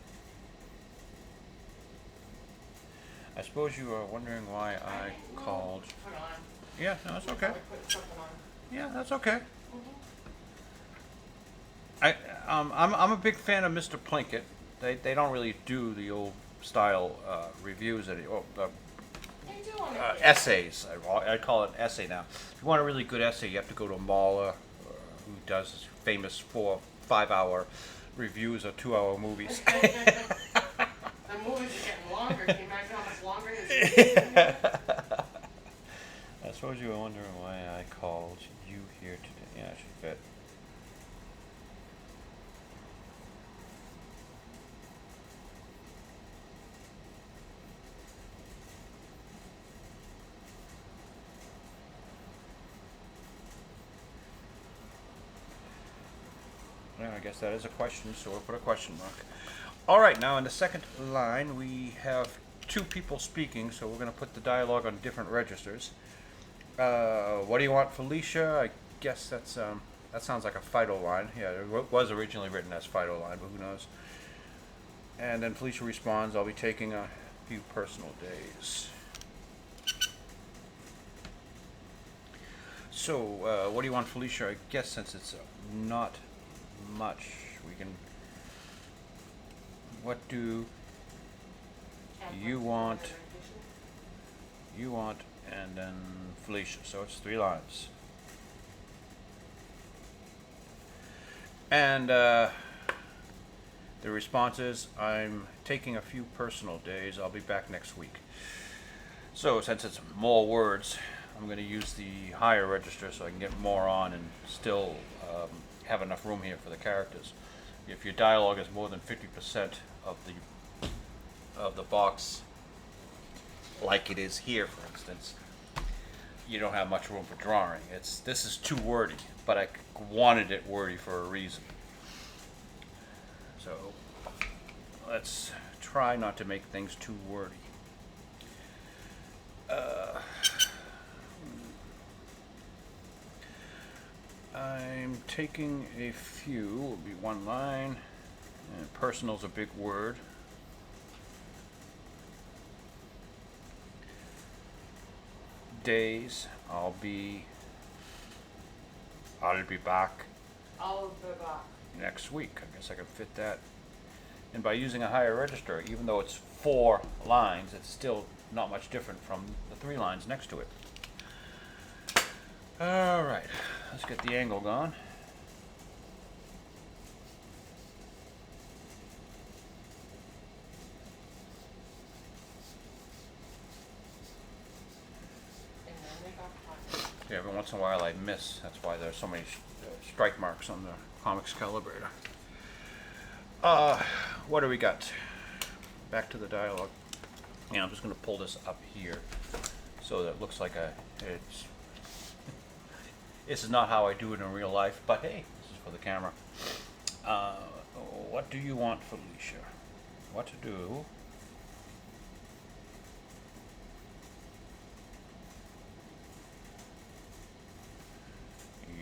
I suppose you are wondering why I called. Put on. Yeah, no, it's okay. Put something on. Yeah, that's okay. I'm a big fan of Mr. Plinkett. They don't really do the old style reviews anymore. They do on it. Essays. I call it an essay now. If you want a really good essay, you have to go to Mahler, who does his famous 4-5 hour reviews of 2-hour movies. The movies are getting longer. Can you imagine how much longer it is? I suppose you were wondering why I called you here today. Yeah, it should fit. Yeah, I guess that is a question, so we'll put a question mark. All right, now in the second line, we have two people speaking, so we're going to put the dialogue on different registers. What do you want, Felicia? I guess that sounds like a Phydeaux line. Yeah, it was originally written as Phydeaux line, but who knows? And then Felicia responds, I'll be taking a few personal days. So, what do you want, Felicia? I guess since it's not much, we can... What do you want? You want, and then Felicia. So it's 3 lines. And the response is, I'm taking a few personal days. I'll be back next week. So since it's more words, I'm going to use the higher register so I can get more on and still have enough room here for the characters. If your dialogue is more than 50% of the box, like it is here, for instance, you don't have much room for drawing. This is too wordy, but I wanted it wordy for a reason. So let's try not to make things too wordy. I'm taking a few, will be 1 line, and personal's a big word. Days, I'll be back I'll be back. next week. I guess I can fit that. And by using a higher register, even though it's 4 lines, it's still not much different from the 3 lines next to it. All right, let's get the angle going. And then they got hot. Yeah, every once in a while I miss. That's why there's so many strike marks on the comics calibrator. What do we got? Back to the dialogue. Yeah, I'm just going to pull this up here so that it looks like it's... This is not how I do it in real life, but hey, this is for the camera. What do you want, Felicia? What to do?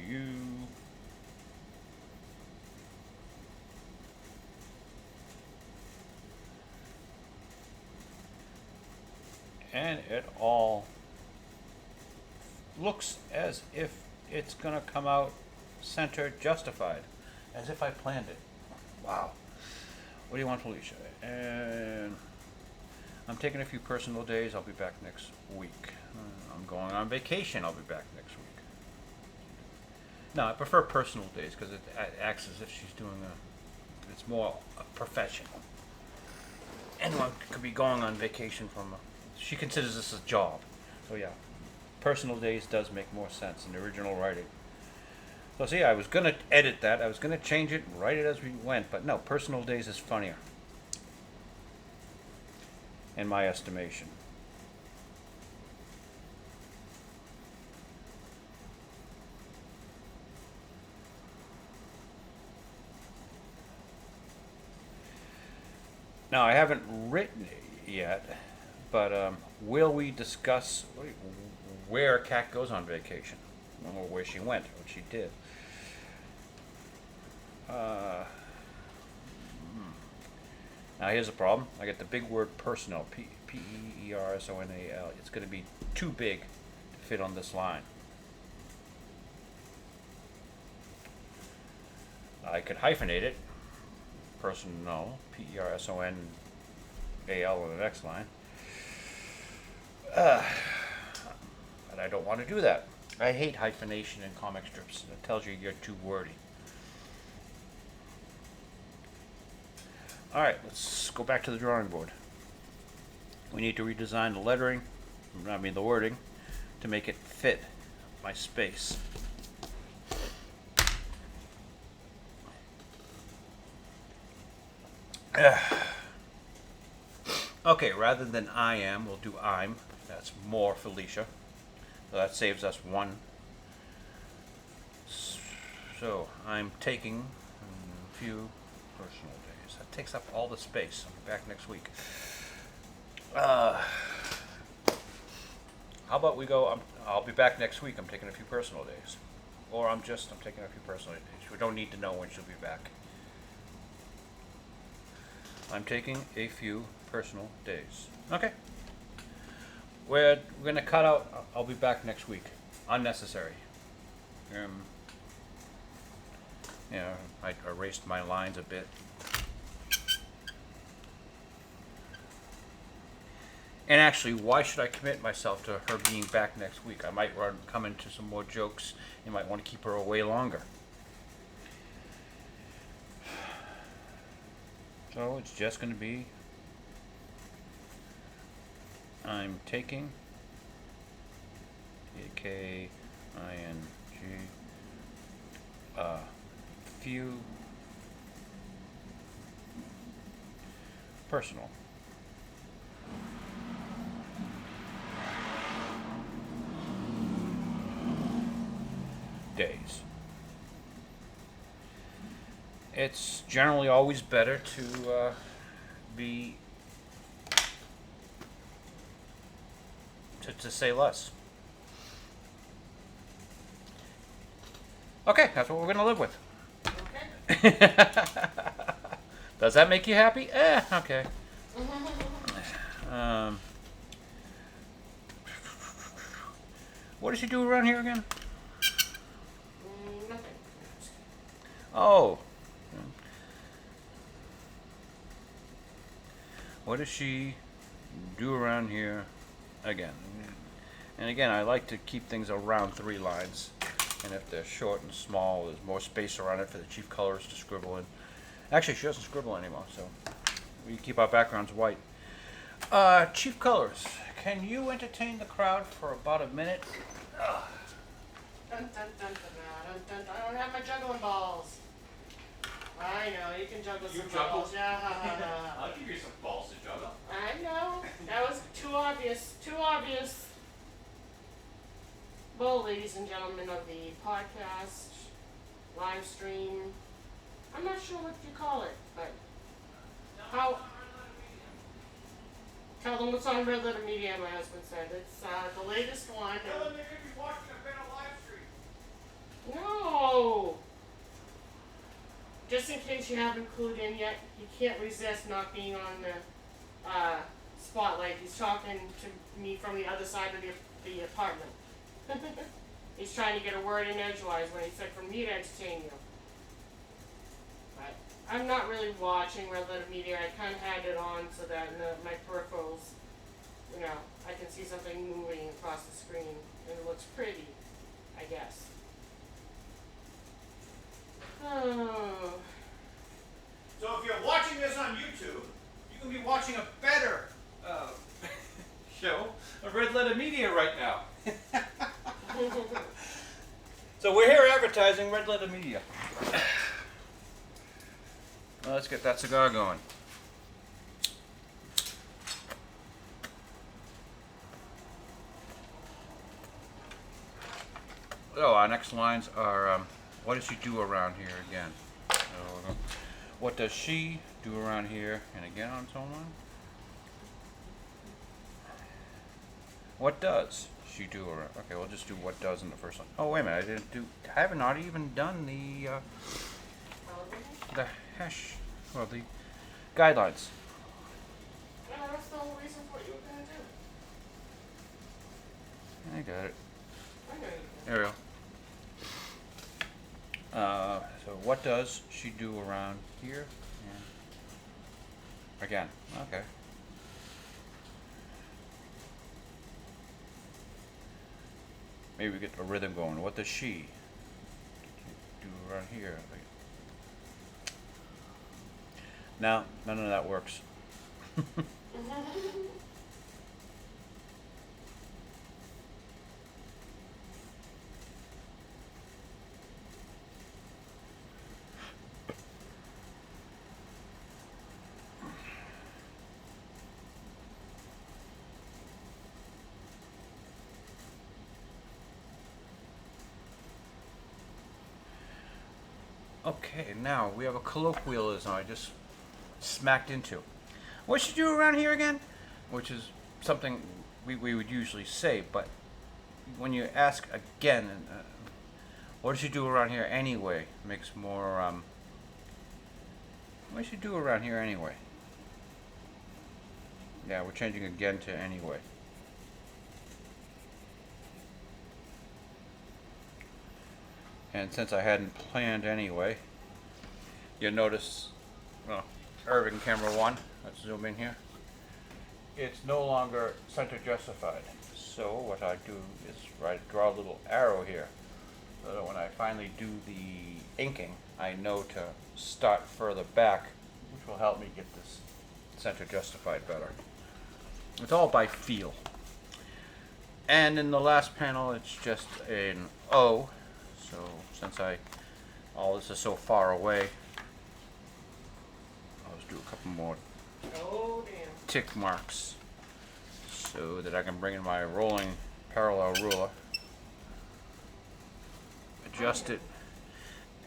You... And it all looks as if it's gonna come out centered, justified, as if I planned it. Wow. What do you want, Felicia? And I'm taking a few personal days. I'll be back next week. I'm going on vacation. I'll be back next week. No, I prefer personal days because it acts as if she's doing it's more professional. Anyone could be going on vacation she considers this a job. So yeah, personal days does make more sense in the original writing. So see, I was going to edit that. I was going to change it and write it as we went, but no, personal days is funnier, in my estimation. Now, I haven't written it yet, but will we discuss where Kat goes on vacation, or where she went, what she did? Now here's the problem. I get the big word personal, P-E-R-S-O-N-A-L. It's going to be too big to fit on this line. I could hyphenate it, personal, P-E-R-S-O-N-A-L on the next line. But I don't want to do that. I hate hyphenation in comic strips. It tells you you're too wordy. Alright, let's go back to the drawing board. We need to redesign the lettering, the wording, to make it fit my space. Okay, rather than I am, we'll do I'm. That's more Felicia. So that saves us 1. So I'm taking few personal days. That takes up all the space. I'll be back next week. How about we go? I'll be back next week. I'm taking a few personal days, or I'm taking a few personal days. We don't need to know when she'll be back. I'm taking a few personal days. Okay. We're gonna cut out. I'll be back next week. Unnecessary. I erased my lines a bit. And actually, why should I commit myself to her being back next week? I might come into some more jokes. You might want to keep her away longer. So it's just going to be, I'm taking A-K-I-N-G few personal days. It's generally always better to to say less. Okay, that's what we're gonna live with. Okay. Does that make you happy? Okay. What does she do around here again? Nothing. Oh. What does she do around here again? And again, I like to keep things around 3 lines. And if they're short and small, there's more space around it for the chief colorist to scribble in. Actually, she doesn't scribble anymore, so we keep our backgrounds white. Chief colorist, can you entertain the crowd for about a minute? Dun, dun, dun, dun, dun, dun, dun. I don't have my juggling balls. I know, you can juggle some balls. Yeah. I'll give you some balls to juggle. I know. That was too obvious. Too obvious. Well, ladies and gentlemen of the podcast, live stream, I'm not sure what you call it, but how? Tell them what's on Red Letter Media, my husband said. It's the latest one. Tell them they're going to be watching a Phydeaux Livestream. No! Just in case you haven't clued in yet, he can't resist not being on the spotlight. He's talking to me from the other side of the apartment. He's trying to get a word in edgewise when he said, "For me to entertain you." But I'm not really watching Red Letter Media. I kind of had it on so that in my peripherals, I can see something moving across the screen, and it looks pretty, I guess. Oh. So if you're watching this on YouTube, you can be watching a better show of Red Letter Media right now. So we're here advertising Red Letter Media. Well, let's get that cigar going. So our next lines are, what does she do around here again? So, what does she do around here? And again on its own line. What does she do around? Okay, we'll just do what does in the first one. Oh wait a minute, I have not even done the hash, well, the guidelines. Yeah, that's the whole reason for what you were going to do. I got it. I know you did. There we go. So what does she do around here? Yeah. Again, okay. Maybe we get a rhythm going. What does she do around here? No, none of that works. Okay, now we have a colloquialism I just smacked into. What you do around here again? Which is something we would usually say, but when you ask again, what did you do around here anyway? Makes more, what did you do around here anyway? Yeah, we're changing again to anyway. And since I hadn't planned anyway, you'll notice, well, Irving camera 1, let's zoom in here. It's no longer center justified. So what I do is draw a little arrow here, so that when I finally do the inking, I know to start further back, which will help me get this center justified better. It's all by feel. And in the last panel, it's just an O. So since all this is so far away, I'll just do a couple more tick marks so that I can bring in my rolling parallel ruler, adjust it,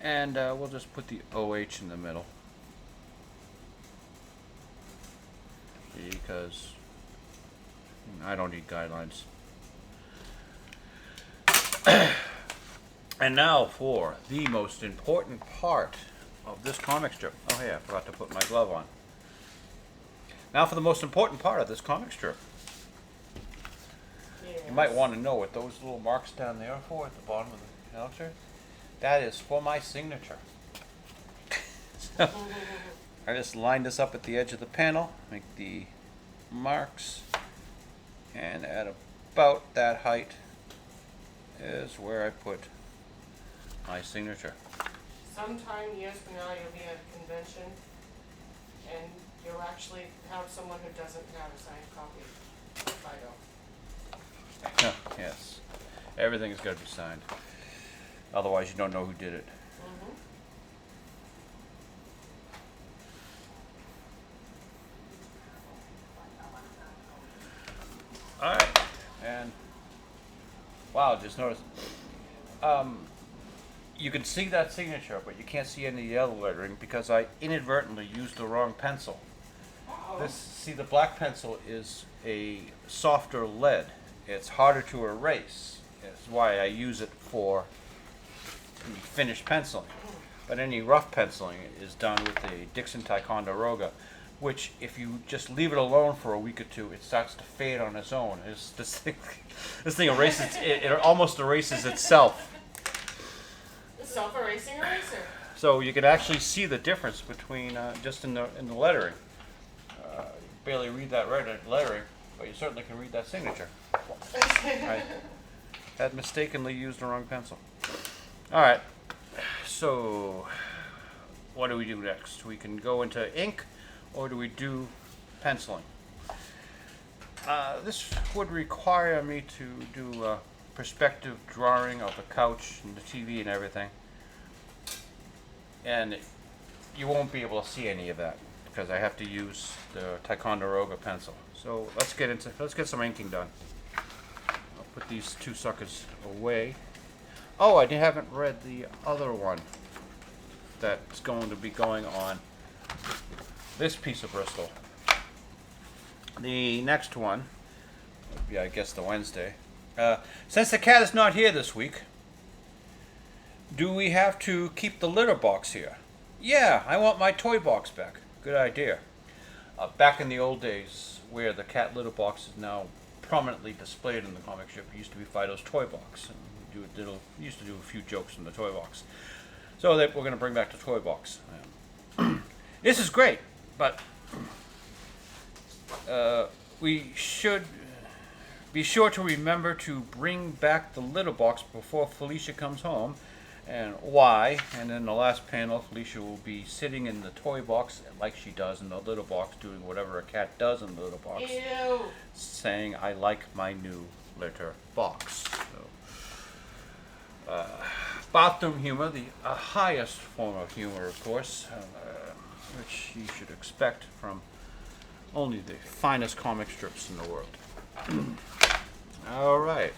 and we'll just put the OH in the middle, because I don't need guidelines. And now for the most important part of this comic strip. Oh hey, I forgot to put my glove on. Now for the most important part of this comic strip. Yes. You might want to know what those little marks down there are for at the bottom of the illustrator. That is for my signature. So, I just line this up at the edge of the panel, make the marks, and at about that height is where I put my signature. Sometime years from now you'll be at a convention and you'll actually have someone who doesn't have a signed copy of Phydeaux. Yes. Everything's got to be signed. Otherwise you don't know who did it. Alright. And wow, just noticed. You can see that signature, but you can't see any of the other lettering because I inadvertently used the wrong pencil. See, the black pencil is a softer lead. It's harder to erase. That's why I use it for finished penciling. But any rough penciling is done with a Dixon Ticonderoga, which if you just leave it alone for a week or two, it starts to fade on its own. This thing erases. It almost erases itself. Self-erasing eraser. So you can actually see the difference between just in the lettering. You barely read that lettering, but you certainly can read that signature. I had mistakenly used the wrong pencil. All right. So what do we do next? We can go into ink, or do we do penciling? This would require me to do a perspective drawing of the couch and the TV and everything. And you won't be able to see any of that because I have to use the Ticonderoga pencil. So let's get some inking done. I'll put these two suckers away. Oh, I haven't read the other one that's going to be going on this piece of Bristol. The next one would be, I guess, the Wednesday. Since the cat is not here this week, do we have to keep the litter box here? Yeah, I want my toy box back. Good idea. Back in the old days, where the cat litter box is now prominently displayed in the comic strip, it used to be Phydeaux's toy box. And we used to do a few jokes from the toy box. So we're going to bring back the toy box. This is great, but we should be sure to remember to bring back the litter box before Felicia comes home. And why? And in the last panel, Felicia will be sitting in the toy box like she does in the litter box, doing whatever a cat does in the litter box. Ew. Saying, I like my new litter box. So, bathroom humor, the highest form of humor, of course, which you should expect from only the finest comic strips in the world. All right.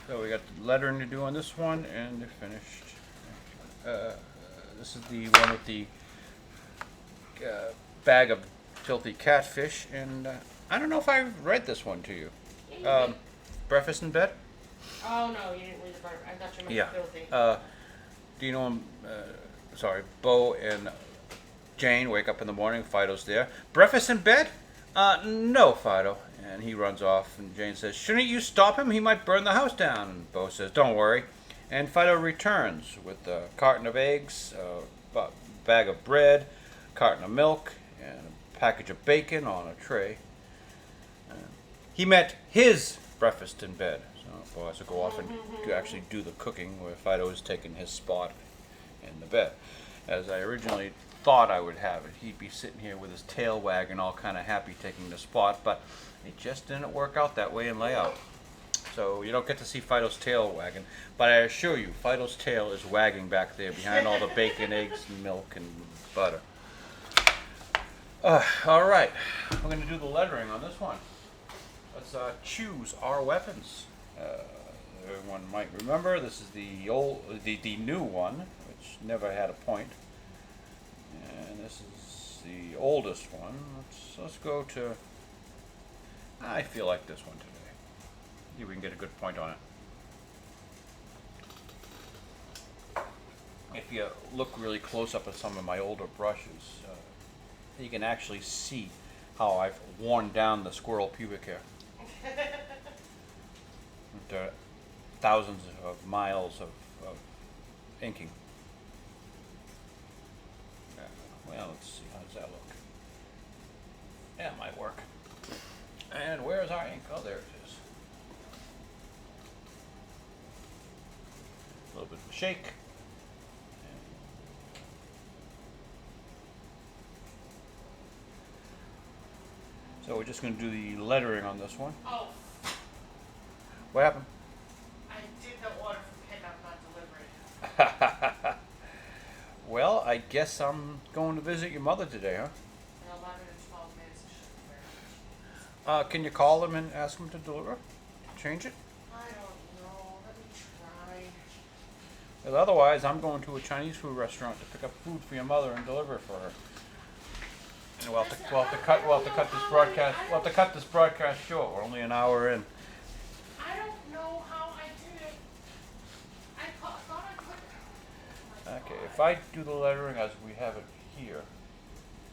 So we got the lettering to do on this one, and they're finished. This is the one with the bag of filthy catfish, and I don't know if I read this one to you. Yeah, you did. Breakfast in bed? Oh no, you didn't read the part. I thought you meant Yeah. filthy. Do you know him? Sorry, Bo and Jane wake up in the morning. Fido's there. Breakfast in bed? No, Fido. And he runs off, and Jane says, "Shouldn't you stop him? He might burn the house down." And Bo says, "Don't worry." And Fido returns with a carton of eggs, a bag of bread, a carton of milk, and a package of bacon on a tray. He met his breakfast in bed. So Bo has to go off and actually do the cooking, where Fido is taking his spot in the bed. As I originally thought I would have it, he'd be sitting here with his tail wagging, all kind of happy taking the spot, but it just didn't work out that way in layout. So you don't get to see Fido's tail wagging, but I assure you, Fido's tail is wagging back there behind all the bacon, eggs, and milk, and butter. All right, we're going to do the lettering on this one. Let's choose our weapons. Everyone might remember this is the new one, which never had a point, and this is the oldest one. Let's go to. I feel like this one today. See if we can get a good point on it. If you look really close up at some of my older brushes, you can actually see how I've worn down the squirrel pubic hair. After thousands of miles of inking. Well, let's see, how does that look? Yeah, it might work. And where's our ink? Oh, there it is. A little bit of a shake. So we're just going to do the lettering on this one. Oh, What happened? I did the order for pickup, not delivery. Well, I guess I'm going to visit your mother today, huh? In 11 and 12 minutes, it should be very much. Can you call them and ask them to deliver? Change it? I don't know. Let me try. Because otherwise, I'm going to a Chinese food restaurant to pick up food for your mother and deliver it for her. And we'll have to cut this broadcast short. We're only an hour in. I don't know how I did it. Thought I could. Oh my Okay, God. if I do the lettering as we have it here,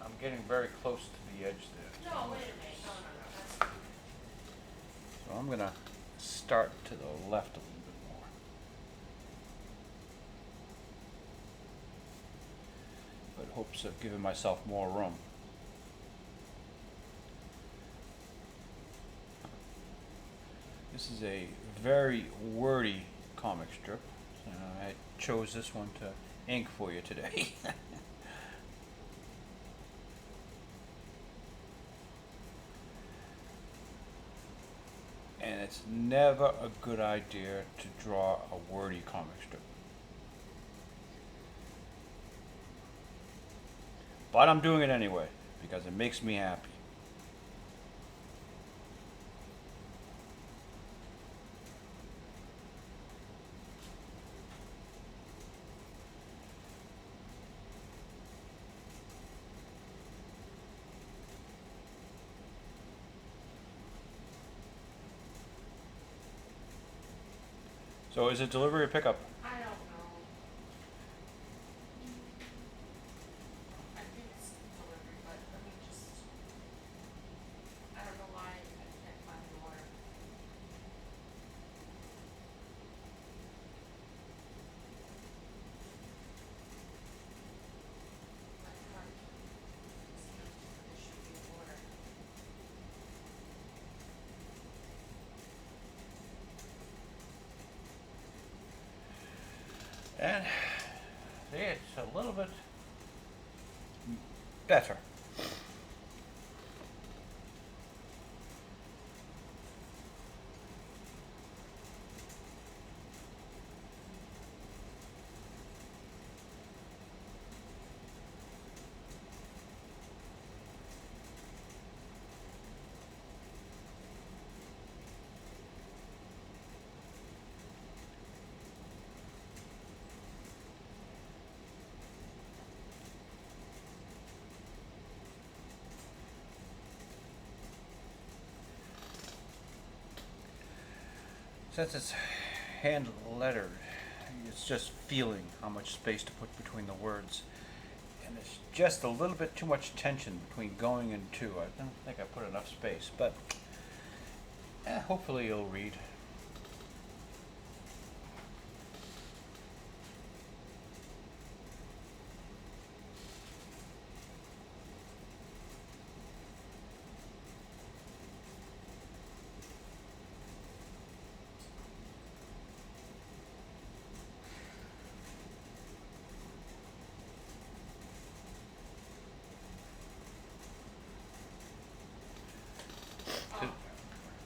I'm getting very close to the edge there. No, wait a minute. No. That's fine. So I'm gonna start to the left a little bit more. But hopes of giving myself more room. This is a very wordy comic strip. I chose this one to ink for you today. And it's never a good idea to draw a wordy comic strip. But I'm doing it anyway, because it makes me happy. So is it delivery or pickup? I don't know. I think it's delivery, but let me just. I don't know why I can't find the order. My card. This should be the order. And see, it's a little bit better. Since it's hand lettered, it's just feeling how much space to put between the words. And it's just a little bit too much tension between going and to. I don't think I put enough space, but hopefully you'll read.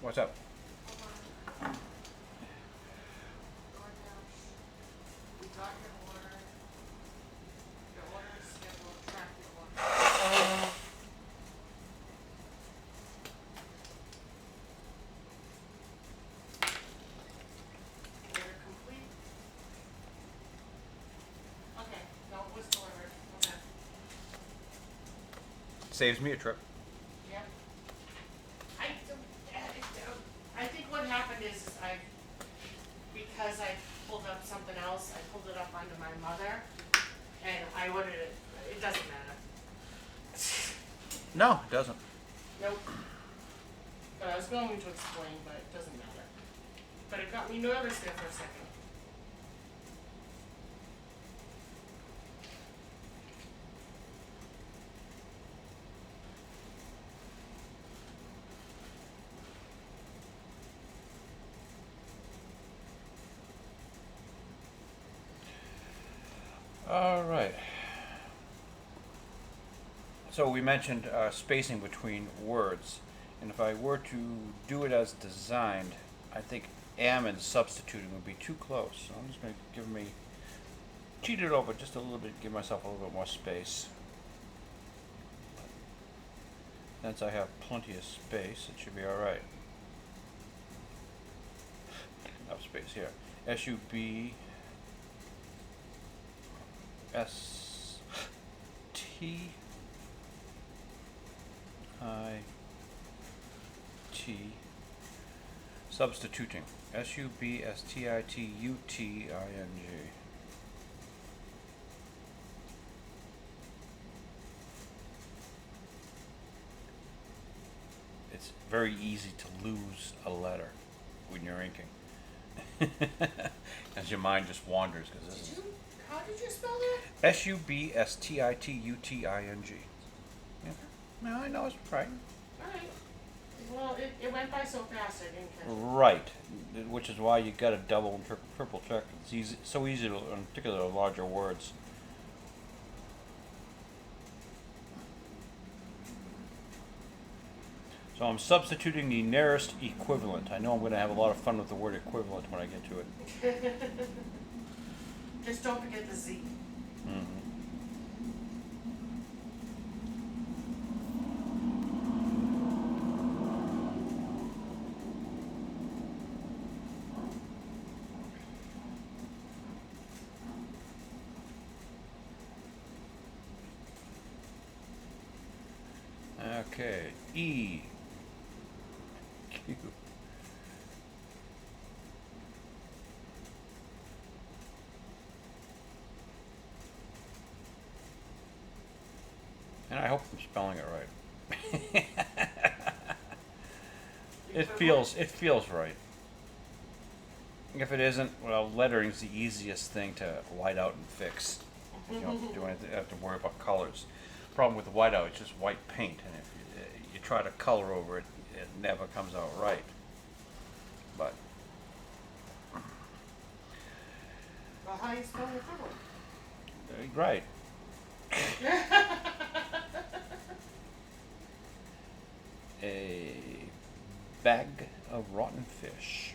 What's up? We got your order. Your order is scheduled, track your order. Order complete. Okay, no, it was delivered. Okay. Saves me a trip. Yep. I think what happened is because I pulled up something else, I pulled it up under my mother, and I ordered it, it doesn't matter. No, it doesn't. Nope. But I was going to explain, but it doesn't matter. But it got me nervous there for a second. All right. So we mentioned spacing between words, and if I were to do it as designed, I think am and substituting would be too close. So I'm just going to cheat it over just a little bit, give myself a little bit more space. Since I have plenty of space, it should be all right. Enough space here. SUB STIT substituting. SUBSTITUTING. It's very easy to lose a letter when you're inking. As your mind just wanders, because this is How did you spell that? SUBSTITUTING. Yeah. No, I know it's right. Alright. Well, it went by so fast I didn't catch it. Right, which is why you got to double and triple check. It's easy, so easy to, in particular, larger words. So I'm substituting the nearest equivalent. I know I'm going to have a lot of fun with the word equivalent when I get to it. Just don't forget the Z. Mm-hmm. Okay, E, Q. And I hope I'm spelling it right. It feels right. If it isn't, well, lettering's the easiest thing to white out and fix. You don't have to worry about colors. Problem with the whiteout, it's just white paint, and if you try to color over it, it never comes out right. But Well, how do you spell equivalent? right. A bag of rotten fish.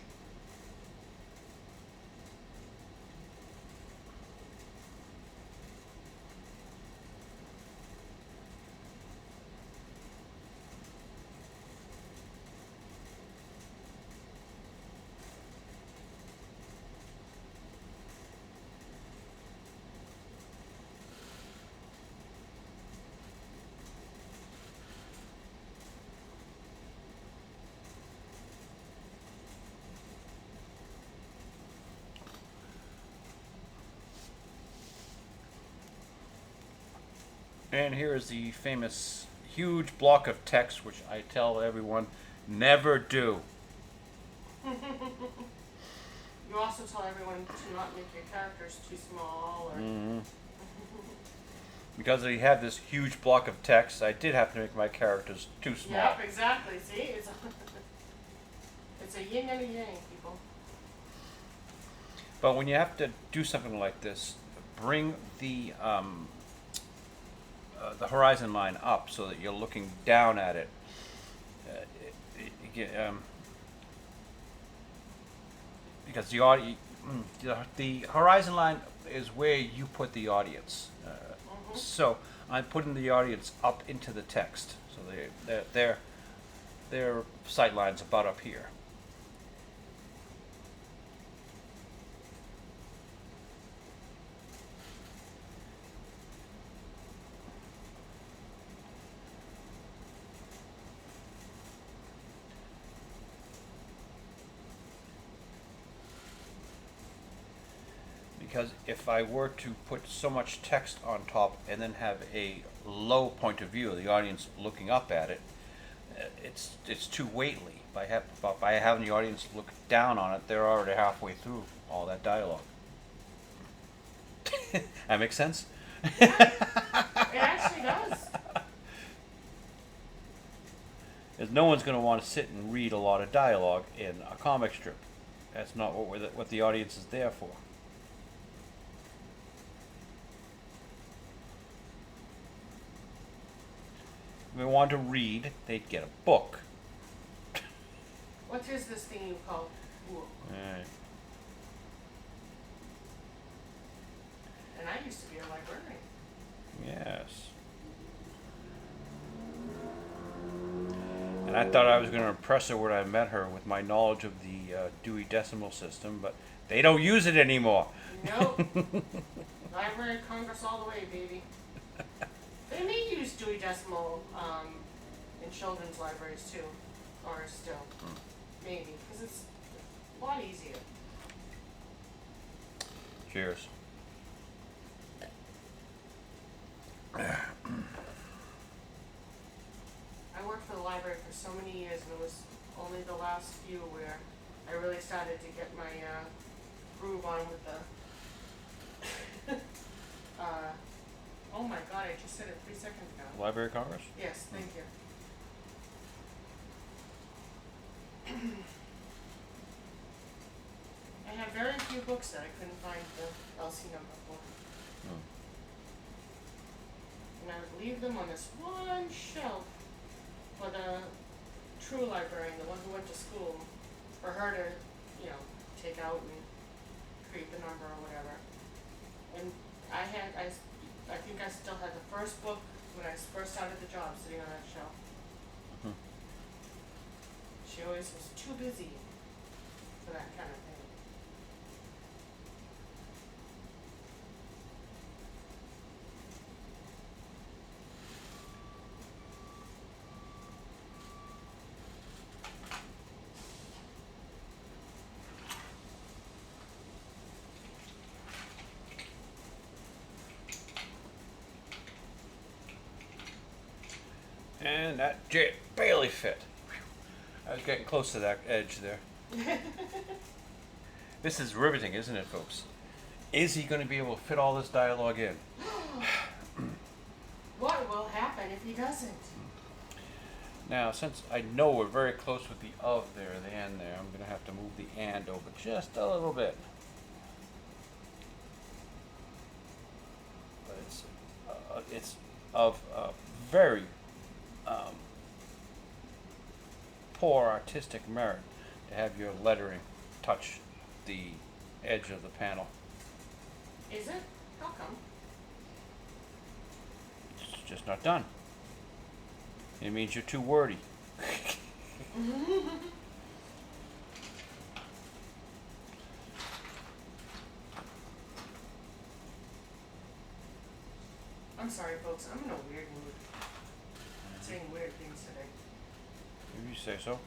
And here is the famous huge block of text, which I tell everyone never do. You also tell everyone to not make your characters too small, or Because I have this huge block of text, I did have to make my characters too small. Yep, exactly. See, it's it's a yin and a yang, people. But when you have to do something like this, bring the horizon line up so that you're looking down at it. Because the horizon line is where you put the audience. So I'm putting the audience up into the text, so their sight line's about up here. Because if I were to put so much text on top and then have a low point of view of the audience looking up at it, it's too weighty. By having the audience look down on it, they're already halfway through all that dialogue. That makes sense? It actually does. Because no one's going to want to sit and read a lot of dialogue in a comic strip. That's not what the audience is there for. If they wanted to read, they'd get a book. What is this thing you call book? Right. And I used to be a librarian. Yes. And I thought I was going to impress her when I met her with my knowledge of the Dewey Decimal System, but they don't use it anymore. Nope. Library of Congress all the way, baby. They may use Dewey Decimal in children's libraries too, or still. Maybe, because it's a lot easier. Cheers. I worked for the library for so many years, and it was only the last few where I really started to get my groove on with the. Oh my God! I just said it 3 seconds ago. Library of Congress? Yes, thank you. I have very few books that I couldn't find the LC number for. And I would leave them on this one shelf for the true librarian, the one who went to school, for her to, take out and create the number or whatever. And I think I still had the first book when I first started the job sitting on that shelf. She always was too busy for that kind of thing. And that barely fit. Whew. I was getting close to that edge there. This is riveting, isn't it, folks? Is he going to be able to fit all this dialogue in? What will happen if he doesn't? Now, since I know we're very close with the of there, the and there, I'm going to have to move the and over just a little bit. But it's of very poor artistic merit to have your lettering touch the edge of the panel. Is it? How come? It's just not done. It means you're too wordy. I'm sorry, folks. I'm in a weird mood. Saying weird things today. If you say so.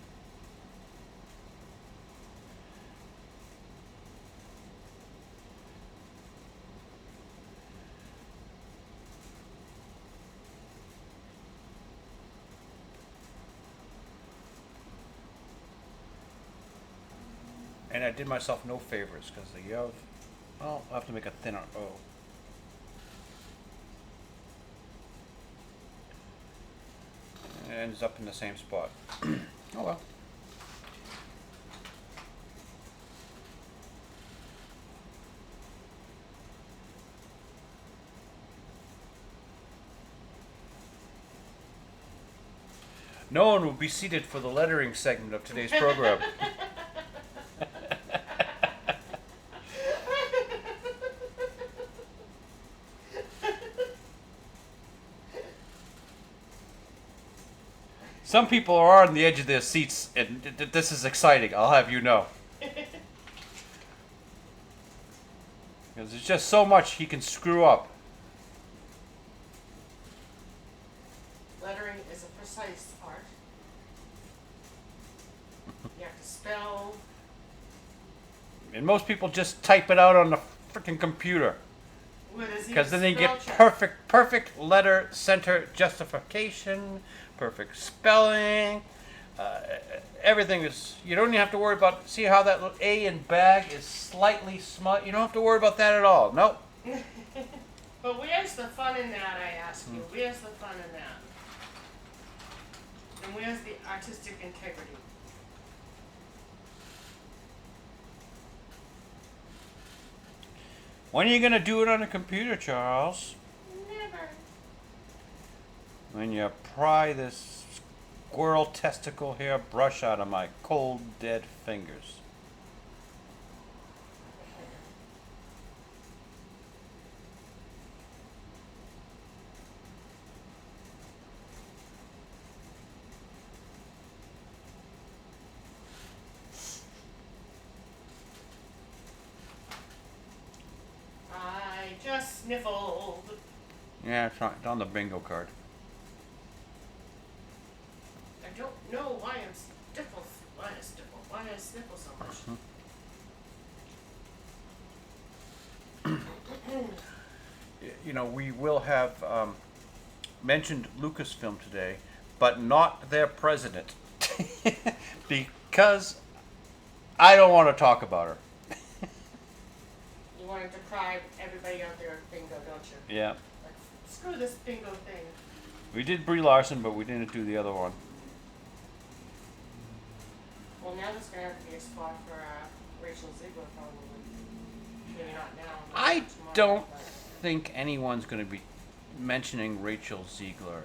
And I did myself no favors because the Yov. Well, I'll have to make a thinner O. It ends up in the same spot. Oh well. No one will be seated for the lettering segment of today's program. Some people are on the edge of their seats, and this is exciting, I'll have you know. Because there's just so much he can screw up. Lettering is a precise art. You have to spell. And most people just type it out on the freaking computer. Because then they get perfect letter center justification, perfect spelling. Everything is. You don't even have to worry about. See how that little A in bag is slightly smut. You don't have to worry about that at all. Nope. But where's the fun in that? I ask you. Where's the fun in that? And where's the artistic integrity? When are you gonna do it on a computer, Charles? Never. When you pry this squirrel testicle hair brush out of my cold, dead fingers. I just sniffled. Yeah, it's on the bingo card. I don't know why I'm sniffle. Why I sniffle? Why I sniffle so much? You know, we will have mentioned Lucasfilm today, but not their president. Because I don't want to talk about her. You want to deprive everybody out there of bingo, don't you? Yeah. Like, screw this bingo thing. We did Brie Larson, but we didn't do the other one. Well, now there's going to have to be a spot for Rachel Ziegler, probably. Maybe not now. I not tomorrow, don't but- think anyone's going to be mentioning Rachel Ziegler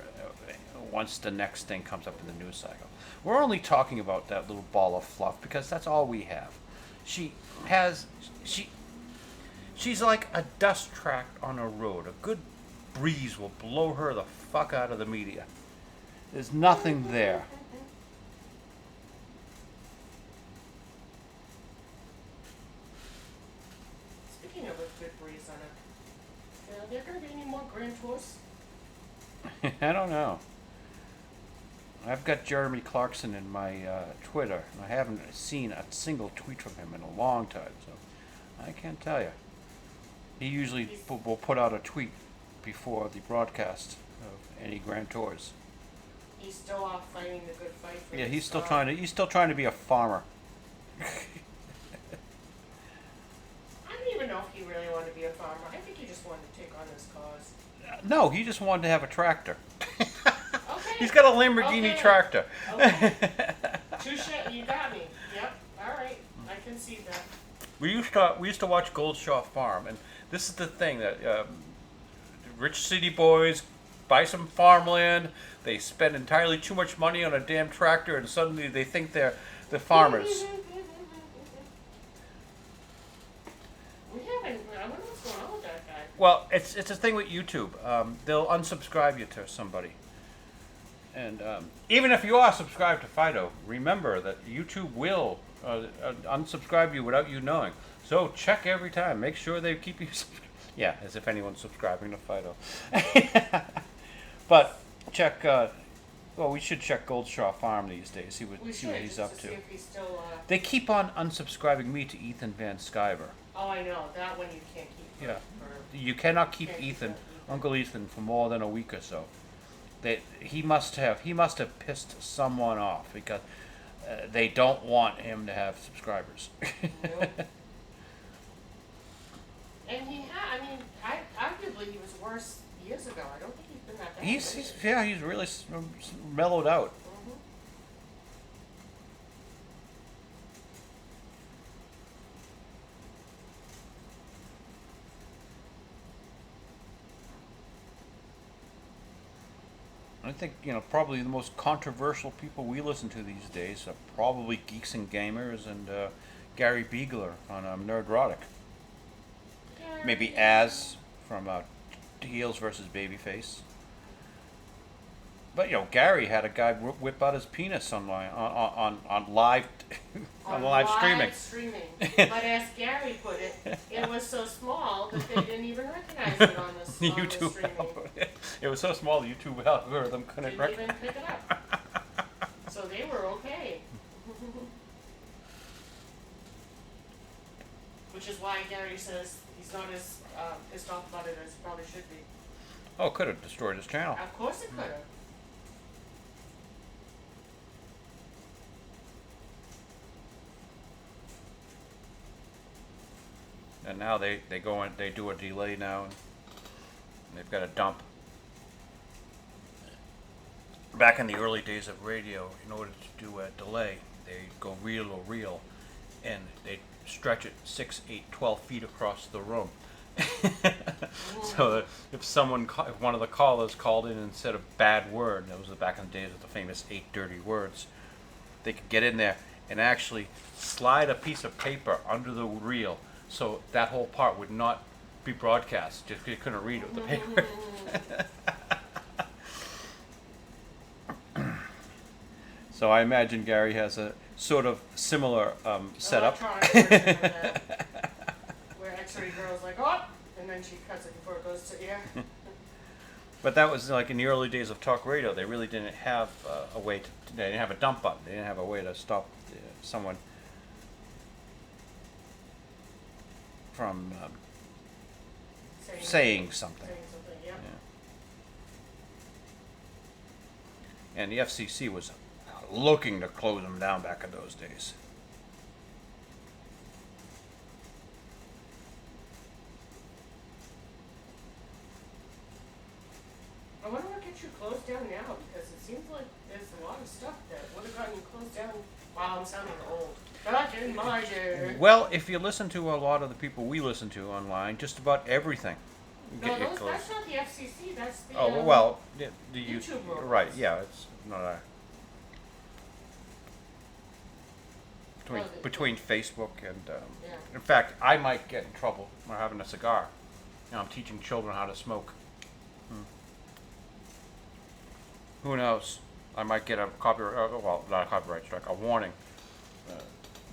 once the next thing comes up in the news cycle. We're only talking about that little ball of fluff because that's all we have. She's like a dust tract on a road. A good breeze will blow her the fuck out of the media. There's nothing there. Speaking of a good breeze on it, are there going to be any more Grand Tours? I don't know. I've got Jeremy Clarkson in my Twitter. I haven't seen a single tweet from him in a long time, so I can't tell you. He usually will put out a tweet before the broadcast of any Grand Tours. He's still off fighting the good fight for Yeah, his he's still star. He's still trying to be a farmer. I don't even know if he really wanted to be a farmer. I think he just wanted to take on this cause. No, he just wanted to have a tractor. Okay. He's got a Lamborghini Okay. tractor. Okay. Touche, you got me. Yep. All right. I can see that. We used to watch Goldshaw Farm, and this is the thing that rich city boys buy some farmland. They spend entirely too much money on a damn tractor, and suddenly they think they're the farmers. We haven't. I wonder what's going on with that guy. Well, it's a thing with YouTube. They'll unsubscribe you to somebody. And even if you are subscribed to Phydeaux, remember that YouTube will unsubscribe you without you knowing. So check every time. Make sure they keep you. Yeah, as if anyone's subscribing to Phydeaux. But check. Well, we should check Goldshaw Farm these days. See what We should he's just up to to. see if he's still. They keep on unsubscribing me to Ethan Van Sciver. Oh, I know that one you can't keep. Yeah. For You cannot keep Can't keep Ethan, that. Uncle Ethan, for more than a week or so. He must have pissed someone off because they don't want him to have subscribers. Nope. And he had, I mean, arguably he was worse years ago. I don't think he's been that bad. He's really mellowed out. Mhm. I think, probably the most controversial people we listen to these days are probably Geeks and Gamers and Gary Beegler on Nerdrotic. Maybe Az from Heels versus Babyface. But Gary had a guy whip out his penis on live on live streaming. But as Gary put it, it was so small that they didn't even recognize it on the YouTube. streaming. It was so small the YouTube algorithm couldn't Didn't even pick it up. So they were okay. Which is why Gary says he's not as pissed off about it as he probably should be. Oh, it could have destroyed his channel. Of course it could have. And now they go in, they do a delay now, and they've got a dump. Back in the early days of radio, in order to do a delay, they go reel or reel, and they stretch it 6, 8, 12 feet across the room. So that if one of the callers called in and said a bad word, that was back in the days of the famous 8 dirty words, they could get in there and actually slide a piece of paper under the reel, so that whole part would not be broadcast. Just you couldn't read it with the paper. So I imagine Gary has a sort of similar setup. Electronic version of that, where X-ray girl's like, oh, and then she cuts it before it goes to air. But that was like in the early days of talk radio. They really didn't have a way to. They didn't have a dump button. They didn't have a way to stop someone from saying something. Yeah. Yeah. And the FCC was looking to close them down back in those days. I wonder what gets you closed down now, because it seems like there's a lot of stuff that would have gotten you closed down. Wow, I'm sounding old. Back in my day. Well, if you listen to a lot of the people we listen to online, just about everything will No, get you closed. that's not the FCC. That's the Oh well, the YouTube rules. right? Yeah, it's not a between Facebook and. Yeah. In fact, I might get in trouble for having a cigar. I'm teaching children how to smoke. Who knows? I might get a copyright. Well, not a copyright strike, a warning.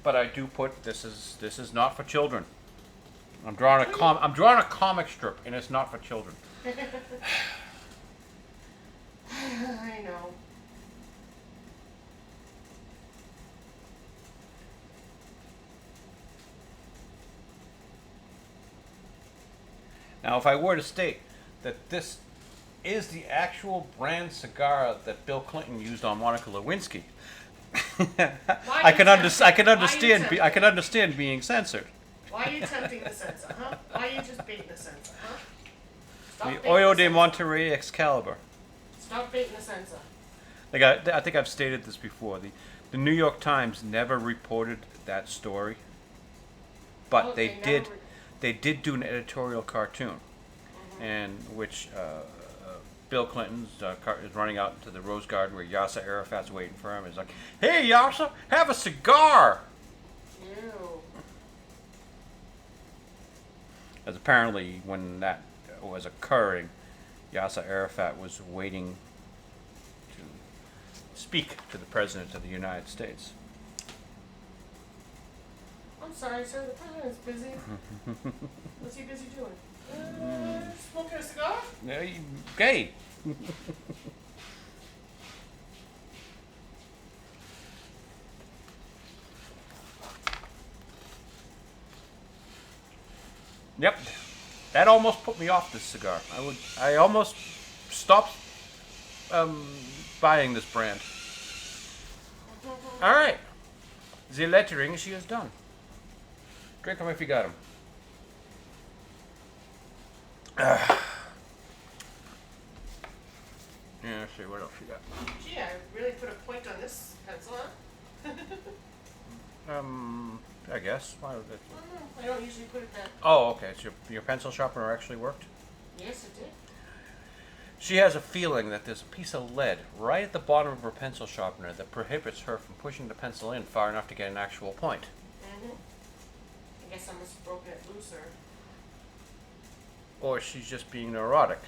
But I do put this is not for children. I'm drawing a comic strip, and it's not for children. I know. Now, if I were to state that this is the actual brand cigar that Bill Clinton used on Monica Lewinsky, I can understand being censored. Why are you tempting the censor, huh? Why are you just baiting the censor, huh? Stop The baiting Oyo the de censor. Monterrey Excalibur. Stop baiting the censor. Like I think I've stated this before. The New York Times never reported that story, but Oh, they they did. never They did do an editorial cartoon, and which Bill Clinton's is running out into the Rose Garden where Yasser Arafat's waiting for him. He's like, "Hey, Yasser, have a cigar." Ew. As apparently, when that was occurring, Yasser Arafat was waiting to speak to the President of the United States. I'm sorry, sir. The president's busy. What's he busy doing? Smoking a cigar? Gay. Yep, that almost put me off this cigar. I almost stopped buying this brand. All right. The lettering she has done. Drink them if you got them. Yeah, let's see what else you got. Gee, I really put a point on this pencil, huh? I guess. Why would it? I don't usually put it that. Oh, okay. So your pencil sharpener actually worked? Yes, it did. She has a feeling that there's a piece of lead right at the bottom of her pencil sharpener that prohibits her from pushing the pencil in far enough to get an actual point. I guess I must have broken it looser. Or she's just being neurotic.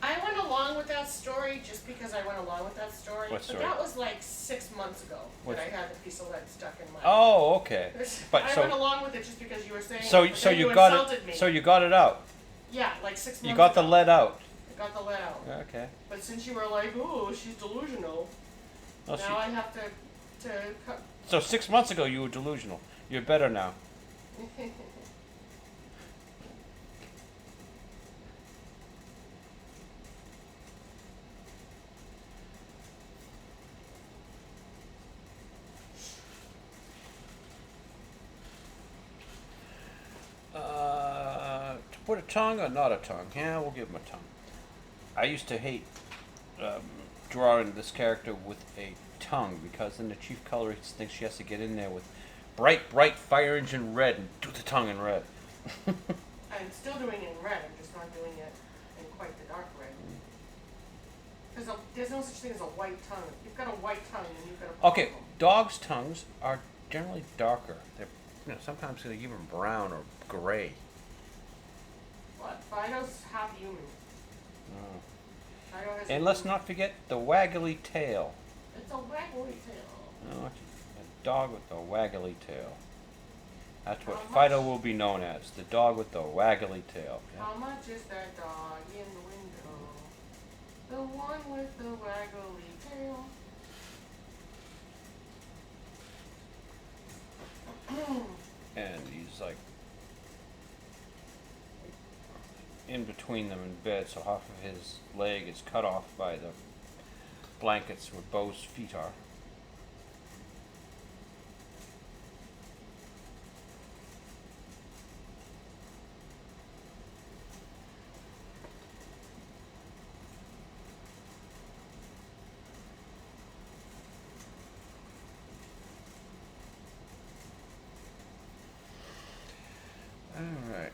I went along with that story just because I went along with that story. What story? But that was like 6 months ago What's that I had the piece of lead stuck in my. Oh, okay. But I so went along with it just because you were saying. so it, but so then you got got it. me. So you got it out. Yeah, like 6 months. You got the ago. lead out. I got the lead out. Okay. But since you were like, "Ooh, she's delusional," Well, now I have to cut. So 6 months ago you were delusional. You're better now. To put a tongue or not a tongue? Yeah, we'll give him a tongue. I used to hate drawing this character with a tongue because then the chief colorist thinks she has to get in there with bright fire engine red and do the tongue in red. I'm still doing it in red. I'm just not doing it in quite the dark red. Because there's no such thing as a white tongue. You've got a white tongue and you've got a. Okay, dogs' tongues are generally darker. They're sometimes they're even brown or gray. What? Phydeaux's half human. Oh. Phydeaux has And a let's human. not forget the waggly tail. It's a waggly tail. Oh, a dog with the waggly tail. That's what How much? Phydeaux will be known as, the dog with the waggly tail. Yeah. How much is that dog in the window? The one with the waggly tail. And he's like in between them in bed, so half of his leg is cut off by the blankets where Beau's feet are. All right.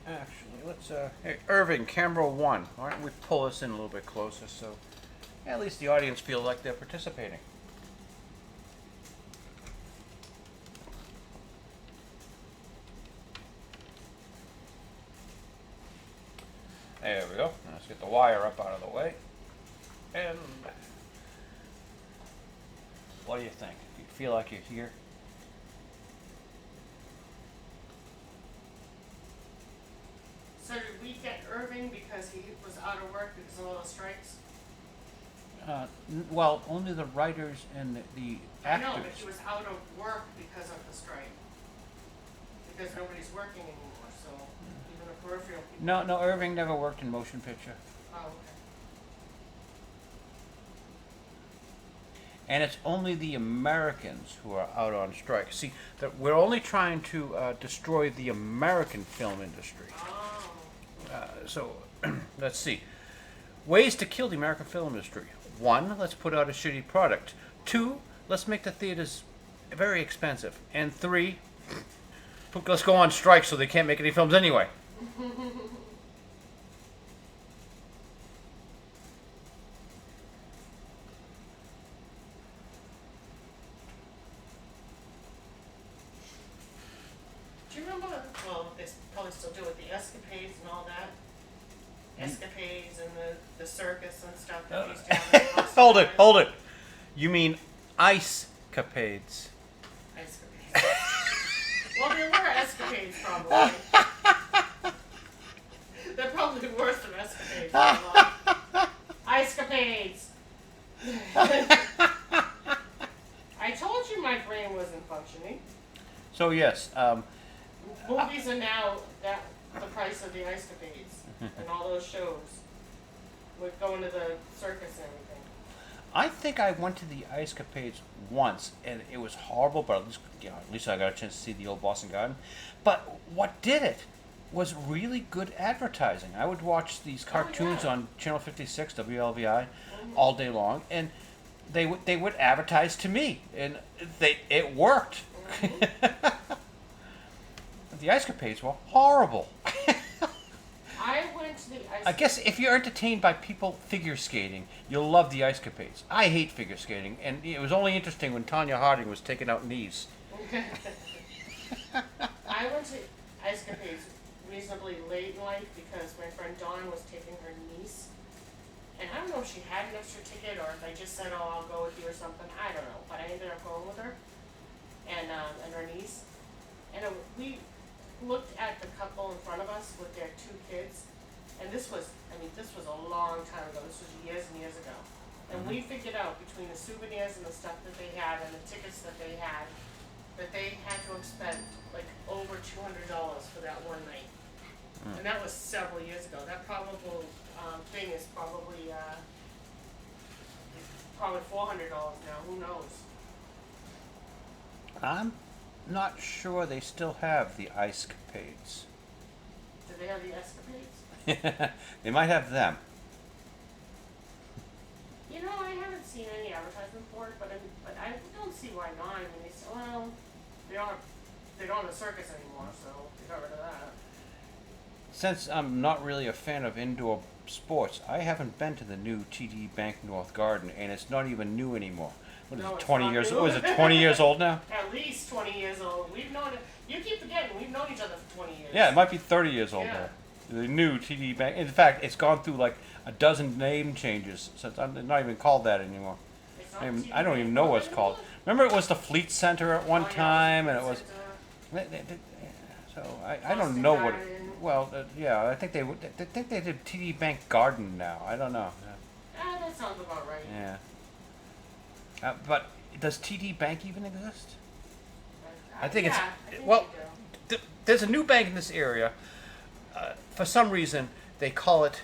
Actually, let's hey, Irving, camera one. Why don't we pull this in a little bit closer so at least the audience feel like they're participating. There we go. Now let's get the wire up out of the way. And what do you think? Do you feel like you're here? So did we get Irving because he was out of work because of all the strikes? Well, only the writers and the I know, actors. but he was out of work because of the strike. Because nobody's working anymore, so even the peripheral people. No, Irving never worked in motion picture. Oh, okay. And it's only the Americans who are out on strike. See, that we're only trying to destroy the American film industry. Oh. So, let's see. Ways to kill the American film industry. 1, let's put out a shitty product. 2, let's make the theaters very expensive. And 3, let's go on strike so they can't make any films anyway. Do you remember, well, they probably still do it, the escapades and all that? Escapades and the circus and stuff that we used to have. in the Hold it. You mean ice-capades. Escapades. Well, there were escapades probably. escapades. Ice capades. I told you my brain wasn't functioning. So yes, Movies are now the price of the ice capades and all those shows. With going to the circus and everything. I think I went to the Ice Capades once, and it was horrible. But at least I got a chance to see the old Boston Garden. But what did it was really good advertising. I would watch these cartoons on Channel 56 WLVI all day long, and they would advertise to me, and it worked. The Ice Capades were horrible. I went to the ice. I guess if you're entertained by people figure skating, you'll love the Ice Capades. I hate figure skating, and it was only interesting when Tanya Harding was taking out knees. I went to ice capades reasonably late in life because my friend Dawn was taking her niece, and I don't know if she had an extra ticket or if I just said, "Oh, I'll go with you" or something. I don't know, but I ended up going with her and her niece, and we looked at the couple in front of us with their 2 kids, and this was a long time ago. This was years and years ago, and we figured out between the souvenirs and the stuff that they had and the tickets that they had to have spent like over $200 for that one night, and that was several years ago. That probable thing is probably $400 now. Who knows? I'm not sure they still have the Ice Capades. Do they have the escapades? They might have them. You know, I haven't seen any advertisement for it, but I don't see why not. I mean, it's, well, they don't have a circus anymore, so they got rid of that. Since I'm not really a fan of indoor sports, I haven't been to the new TD Bank North Garden, and it's not even new anymore. What is No, it, it's 20 not years? new. What is it, 20 years old now? At least 20 years old. We've known it. You keep forgetting, we've known each other for 20 years. Yeah, it might be 30 years old Yeah. now. The new TD Bank. In fact, it's gone through like a dozen name changes, so it's not even called that anymore. It's not I don't even know what it's called. Remember, it was the Fleet Center at one time, and it was. So I don't know what. Well, yeah, I think they did TD Bank Garden now. I don't know. That sounds about right. Yeah. But does TD Bank even exist? I think yeah, it's I think well. they do. There's a new bank in this area. For some reason, they call it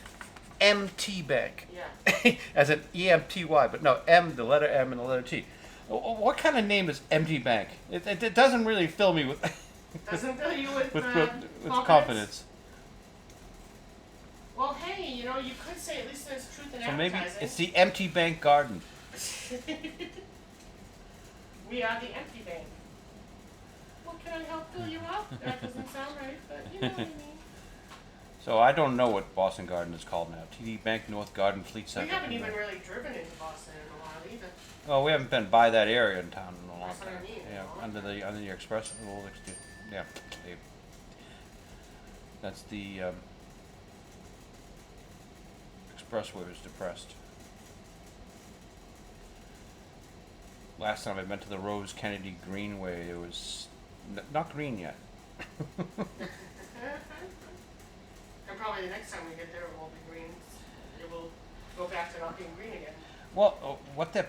MT Bank, Yeah. as in EMTY, but no, M, the letter M, and the letter T. What kind of name is MT Bank? It doesn't really fill me with Doesn't fill you with, with confidence. Well, hey, you know, you could say at least there's truth in So maybe advertising. it's the MT Bank Garden. We are the empty bank. Well, can I help fill you up? That doesn't sound right, but you know what I mean. So I don't know what Boston Garden is called now. TD Bank North Garden Fleet Center. We haven't even really driven into Boston in a while either. Well, we haven't been by that area in town in a long That's what time. I mean, Yeah, a long under the express. Yeah, that's the expressway was depressed. Last time I went to the Rose Kennedy Greenway, it was not green yet. And probably the next time we get there, it won't be green. It will go back to not being green again. Well, what they're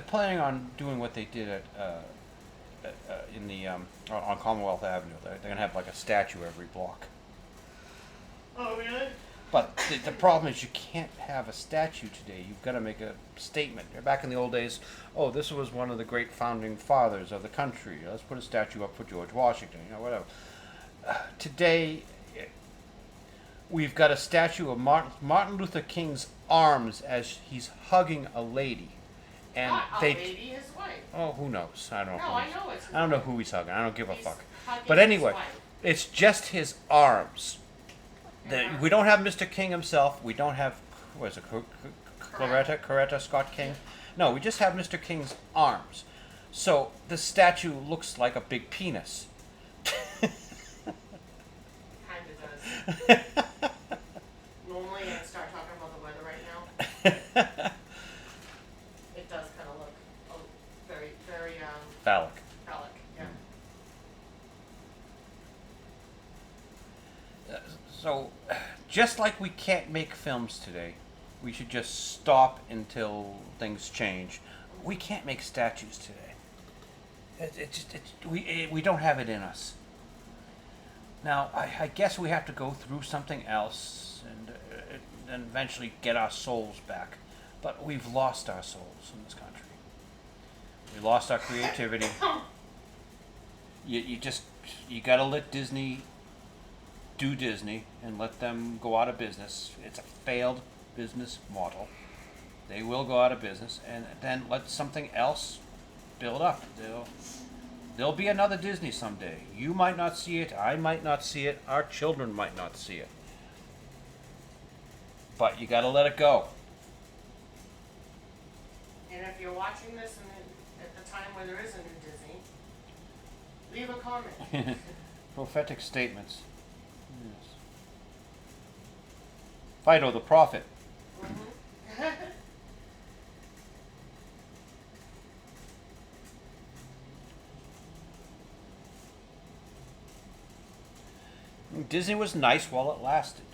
planning on doing what they did at in the on Commonwealth Avenue. They're gonna have like a statue every block. Oh, really? But the problem is you can't have a statue today. You've got to make a statement. Back in the old days, oh, this was one of the great founding fathers of the country. Let's put a statue up for George Washington. You know, whatever. Today, we've got a statue of Martin Luther King's arms as he's hugging a lady, and Not a lady, his wife. Oh, who knows? I don't know. No, I know it's his I don't know wife. who he's hugging. I don't give a He's fuck. hugging But his anyway, wife. it's just his arms. Yeah. We don't have Mr. King himself. We don't have, what is it, Coretta Scott King? No, we just have Mr. King's arms. So the statue looks like a big penis. Kinda does. Normally, I start talking about the weather right now. It does kind of look very, very Phallic. phallic. Yeah. So, just like we can't make films today, we should just stop until things change. We can't make statues today. We don't have it in us. Now, I guess we have to go through something else and eventually get our souls back. But we've lost our souls in this country. We lost our creativity. You gotta let Disney do Disney and let them go out of business. It's a failed business model. They will go out of business, and then let something else build up. There'll be another Disney someday. You might not see it, I might not see it, our children might not see it. But you gotta let it go. And if you're watching this and at the time where there is a new Disney, leave a comment. Prophetic statements. Yes. Phydeaux the prophet. Mm-hmm. Disney was nice while it lasted.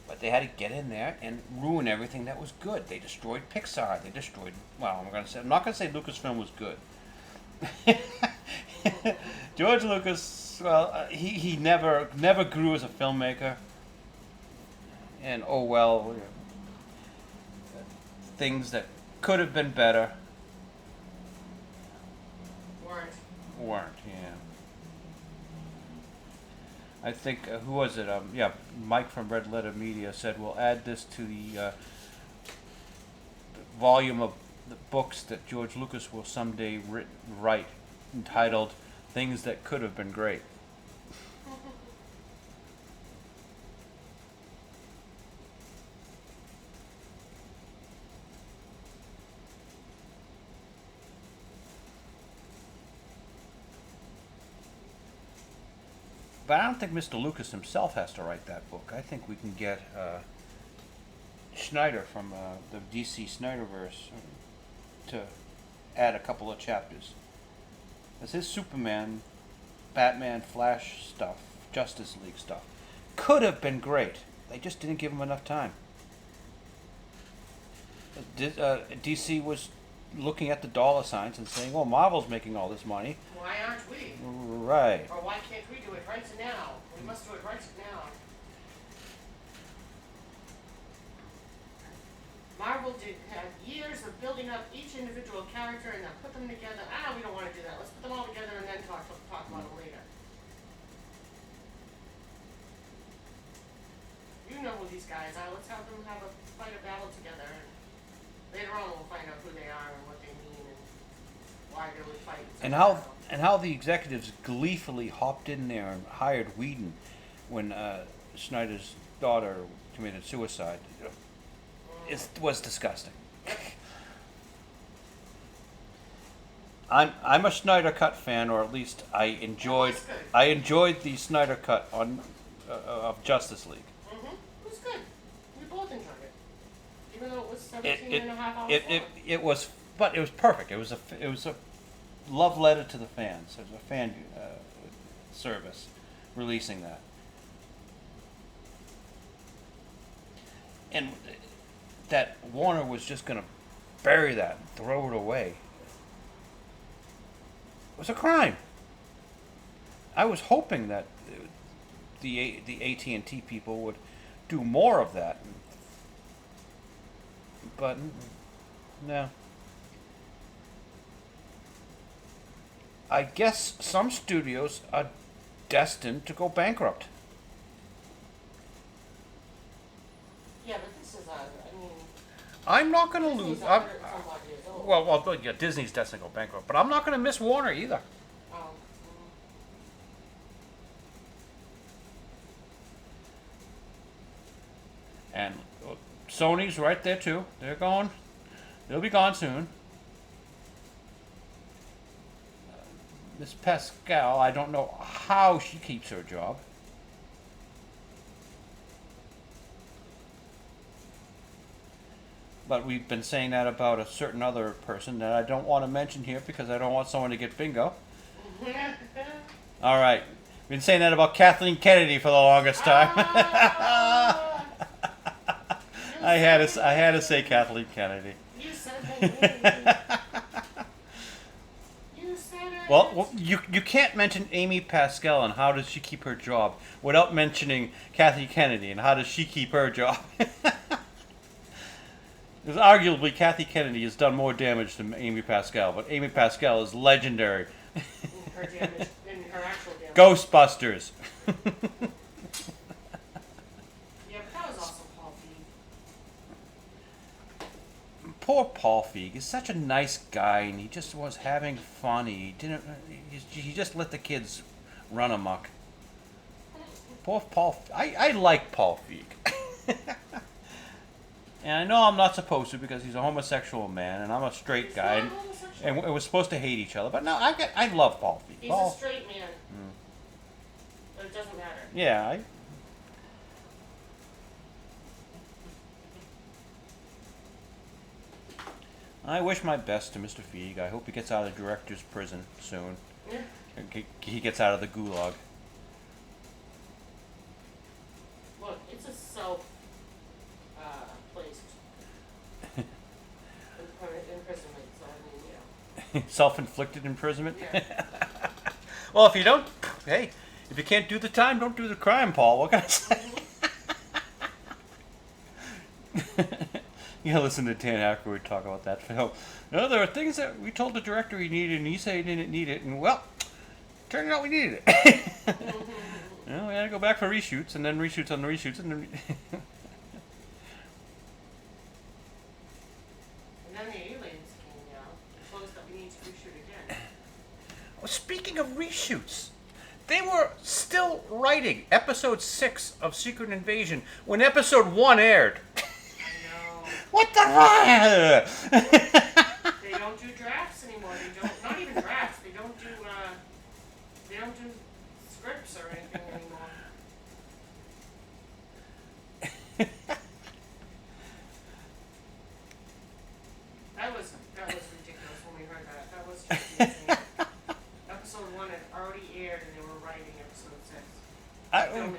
But they had to get in there and ruin everything that was good. They destroyed Pixar. They destroyed. Well, I'm not gonna say Lucasfilm was good. George Lucas. Well, he never grew as a filmmaker. And oh well, things that could have been better weren't. Yeah. I think who was it? Yeah, Mike from Red Letter Media said we'll add this to the volume of the books that George Lucas will someday write, entitled "Things That Could Have Been Great." But I don't think Mr. Lucas himself has to write that book. I think we can get Snyder from the DC Snyderverse to add a couple of chapters. As his Superman, Batman, Flash stuff, Justice League stuff, could have been great. They just didn't give him enough time. DC was looking at the dollar signs and saying, well, Marvel's making all this money. Why aren't we? Right. Or why can't we do it right now? We must do it right now. Marvel had years of building up each individual character and then put them together. We don't want to do that. Let's put them all together and then talk about them later. You know who these guys are. Let's have them fight a battle together. And later on, we'll find out who they are and what they mean and why they would fight. And how the executives gleefully hopped in there and hired Whedon when Snyder's daughter committed suicide. It was disgusting. I'm a Snyder Cut fan, or at least I enjoyed the Snyder Cut of Justice League. Mm-hmm. It was good. We both enjoyed it, even though it was 17 and a half hours long. It was, but it was perfect. It was a love letter to the fans. It was a fan service releasing that. And that Warner was just going to bury that and throw it away. It was a crime. I was hoping that the AT&T people would do more of that. But no. I guess some studios are destined to go bankrupt. Yeah, but this is, I'm not going to lose. Disney's 100 and some odd years old. Well, yeah, Disney's destined to go bankrupt, but I'm not going to miss Warner either. Oh, And Sony's right there too. They'll be gone soon. Miss Pascal, I don't know how she keeps her job. But we've been saying that about a certain other person that I don't want to mention here because I don't want someone to get bingo. All right. Been saying that about Kathleen Kennedy for the longest time. I had to say Kathleen Kennedy. You said it. You said it. Well, you can't mention Amy Pascal and how does she keep her job without mentioning Kathy Kennedy and how does she keep her job. Because arguably Kathy Kennedy has done more damage than Amy Pascal, but Amy Pascal is legendary. Her damage, in her actual damage. Ghostbusters. Yeah, but that was also Paul Feig. Poor Paul Feig. He's such a nice guy, and he just was having fun. He didn't. He just let the kids run amok. Poor Paul. I like Paul Feig. And I know I'm not supposed to because he's a homosexual man, and I'm a straight guy, and we're supposed to hate each other. But no, I love Paul Feig. He's a straight man. But it doesn't matter. Yeah, I wish my best to Mr. Feig. I hope he gets out of director's prison soon. Yeah. He gets out of the gulag. Look, it's a self placed imprisonment, so I mean, Self-inflicted imprisonment. Yeah. Well, if you can't do the time, don't do the crime, Paul. What can I say? You listen to Dan Aykroyd talk about that film. No, there are things that we told the director he needed, and he said he didn't need it, and well, turned out we needed it. Well, we had to go back for reshoots, and then reshoots on the reshoots, and then. And then the aliens came out, told us that we need to reshoot again. Well, speaking of reshoots, they were still writing episode 6 of Secret Invasion when episode 1 aired. What the fuck? They don't do drafts anymore. They don't. Not even drafts. They don't do. They don't do scripts or anything anymore. That was ridiculous when we heard that. That was just insane. Episode 1 had already aired, and they were writing episode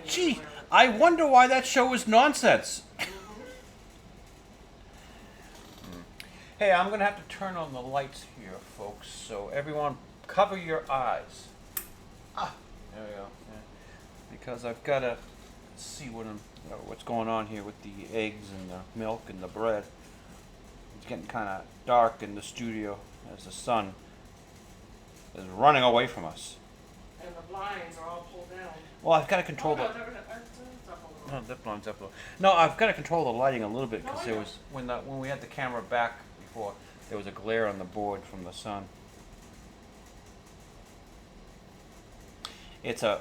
6. Gee, I wonder why that show was nonsense. Hey, I'm going to have to turn on the lights here, folks, so everyone cover your eyes. Ah, there we go. Yeah. Because I've got to see what's going on here with the eggs and the milk and the bread. It's getting kind of dark in the studio as the sun is running away from us. And the blinds are all pulled down. Well, I've got to control No, the... it's up a little. No, that blind's up a little. No, I've got to control the lighting a little bit No, because I there know. was when we had the camera back before, there was a glare on the board from the sun. It's a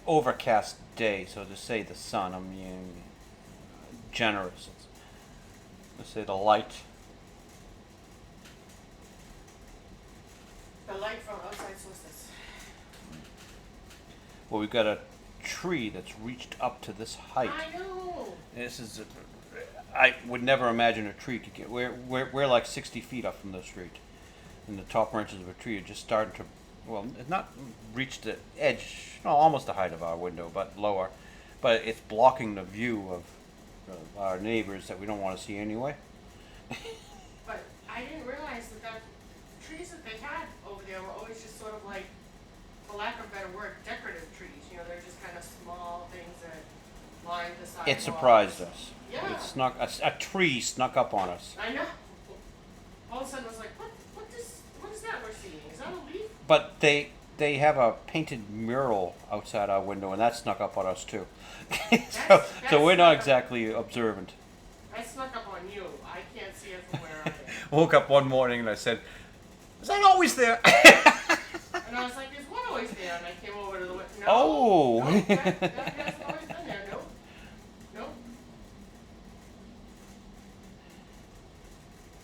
overcast day, so to say the sun, I'm being generous. Let's say the light. The light from outside sources. Well, we've got a tree that's reached up to this height. I know. This is I would never imagine a tree could get. We're like 60 feet up from the street, and the top branches of a tree are just starting to, well, it's not reached the edge, no, almost the height of our window, but lower. But it's blocking the view of our neighbors that we don't want to see anyway. But I didn't realize that trees that they had over there were always just sort of like, for lack of a better word, decorative trees. You know, they're just kind of small things that line the sidewalks. It surprised us. Yeah. It snuck a tree snuck up on us. I know. All of a sudden I was like, what is that we're seeing? Is that a leaf? But they have a painted mural outside our window, and that snuck up on us too. So we're not exactly observant. I snuck up on you. I can't see it from where I am. Woke up one morning and I said, "Is that always there?" And I was like, "There's one always there." And I came over to the window. No, Oh. no, that hasn't always been there. Nope. Nope.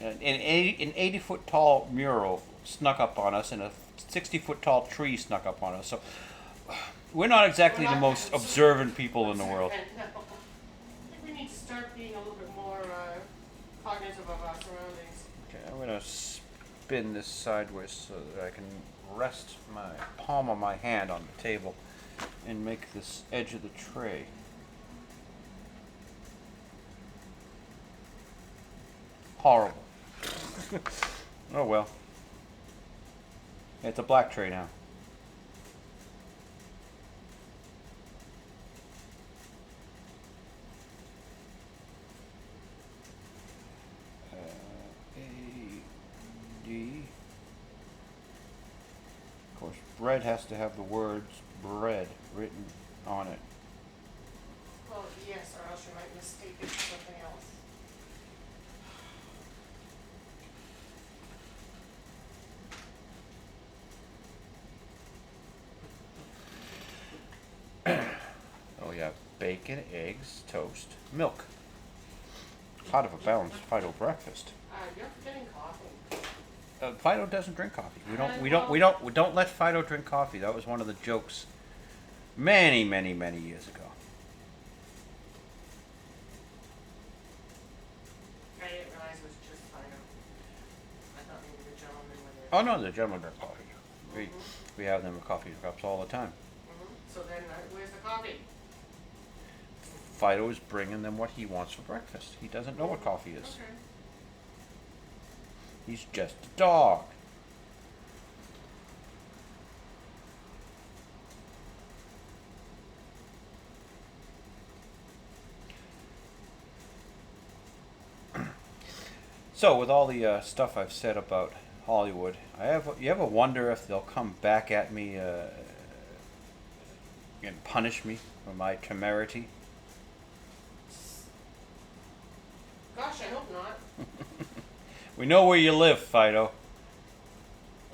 An 80-foot tall mural snuck up on us, and a 60-foot tall tree snuck up on us. So we're not exactly the most observant people in the world. No. I think we need to start being a little bit more cognitive of our surroundings. Okay, I'm gonna spin this sideways so that I can rest my palm of my hand on the table and make this edge of the tray. Horrible. Oh well. It's a black tray now. A-D. Of course, bread has to have the words bread written on it. Well, yes, or else you might mistake it for something else. Oh yeah, bacon, eggs, toast, milk. Part of a balanced Phydeaux breakfast. You're forgetting coffee. Phydeaux doesn't drink coffee. We don't let Phydeaux drink coffee. That was one of the jokes many years ago. I didn't realize it was just Phydeaux. I thought maybe the gentlemen were there. Oh no, the gentlemen drink coffee. We have them in coffee cups all the time. So then, where's the coffee? Phydeaux is bringing them what he wants for breakfast. He doesn't know what coffee is. Okay. He's just a dog. So, with all the stuff I've said about Hollywood, you ever wonder if they'll come back at me and punish me for my temerity? Gosh, I hope not. We know where you live, Phydeaux.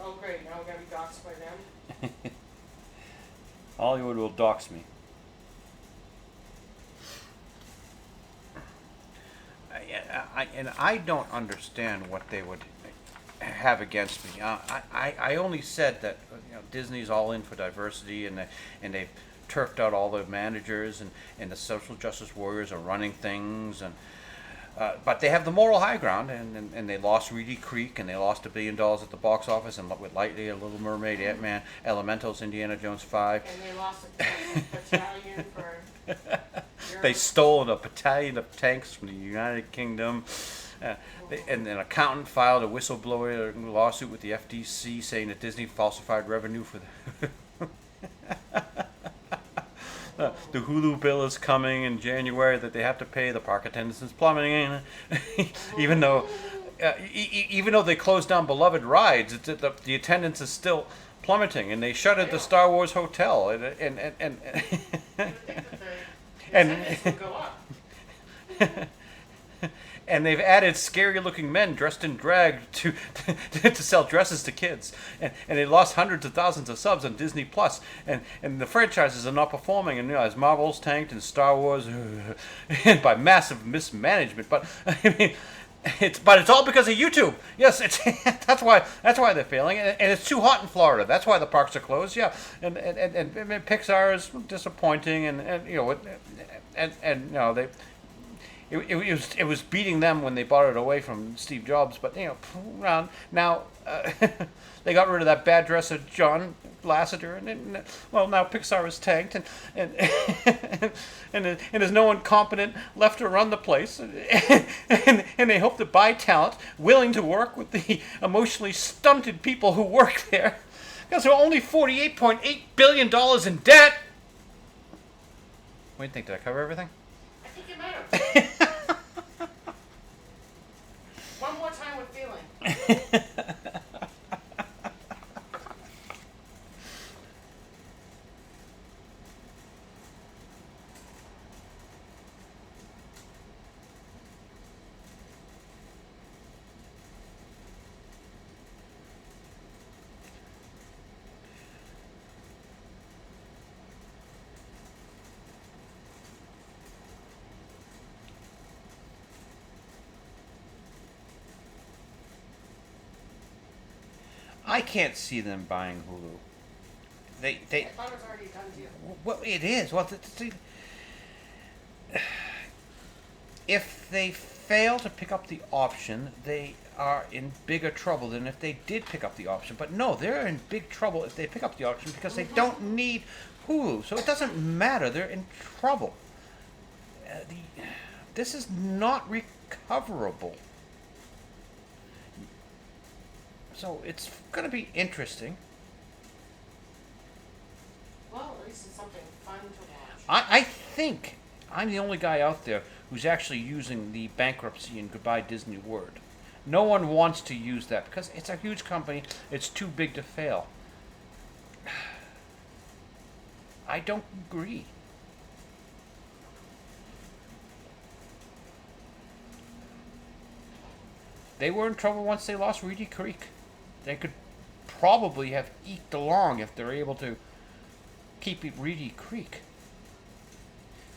Oh great, now we're gonna be doxxed by them. Hollywood will dox me. I don't understand what they would have against me. I only said that Disney's all in for diversity, and they've turfed out all the managers, and the social justice warriors are running things, and but they have the moral high ground, and they lost Reedy Creek, and they lost $1 billion at the box office, and with Lightyear, Little Mermaid, Ant-Man, Elementals, Indiana Jones 5. And they lost a battalion for They stole a battalion of tanks from the United Kingdom. And an accountant filed a whistleblower lawsuit with the FTC saying that Disney falsified revenue for the Hulu bill is coming in January that they have to pay. The park attendance is plummeting, even though they closed down beloved rides. The attendance is still plummeting, and they shuttered the Star Wars hotel, and will go up. and they've added scary-looking men dressed in drag to sell dresses to kids, and they lost hundreds of thousands of subs on Disney Plus, and the franchises are not performing, and as Marvel's tanked and Star Wars, and by massive mismanagement. But I mean, it's all because of YouTube. Yes, that's why they're failing, and it's too hot in Florida. That's why the parks are closed. Yeah, and Pixar is disappointing, and they. It was beating them when they bought it away from Steve Jobs, but now they got rid of that bad dresser John Lasseter, and now Pixar is tanked, and there's no one competent left to run the place, and they hope to buy talent willing to work with the emotionally stunted people who work there, because they're only $48.8 billion in debt. What do you think? Did I cover everything? I think you might have. One more time with feeling. I can't see them buying Hulu. I thought it was already a done deal. Well, it is. Well, if they fail to pick up the option, they are in bigger trouble than if they did pick up the option. But no, they're in big trouble if they pick up the option because they don't need Hulu. So it doesn't matter. They're in trouble. This is not recoverable. So it's going to be interesting. Well, at least it's something fun to watch. I think I'm the only guy out there who's actually using the bankruptcy and goodbye Disney word. No one wants to use that because it's a huge company. It's too big to fail. I don't agree. They were in trouble once they lost Reedy Creek. They could probably have eked along if they're able to keep it Reedy Creek.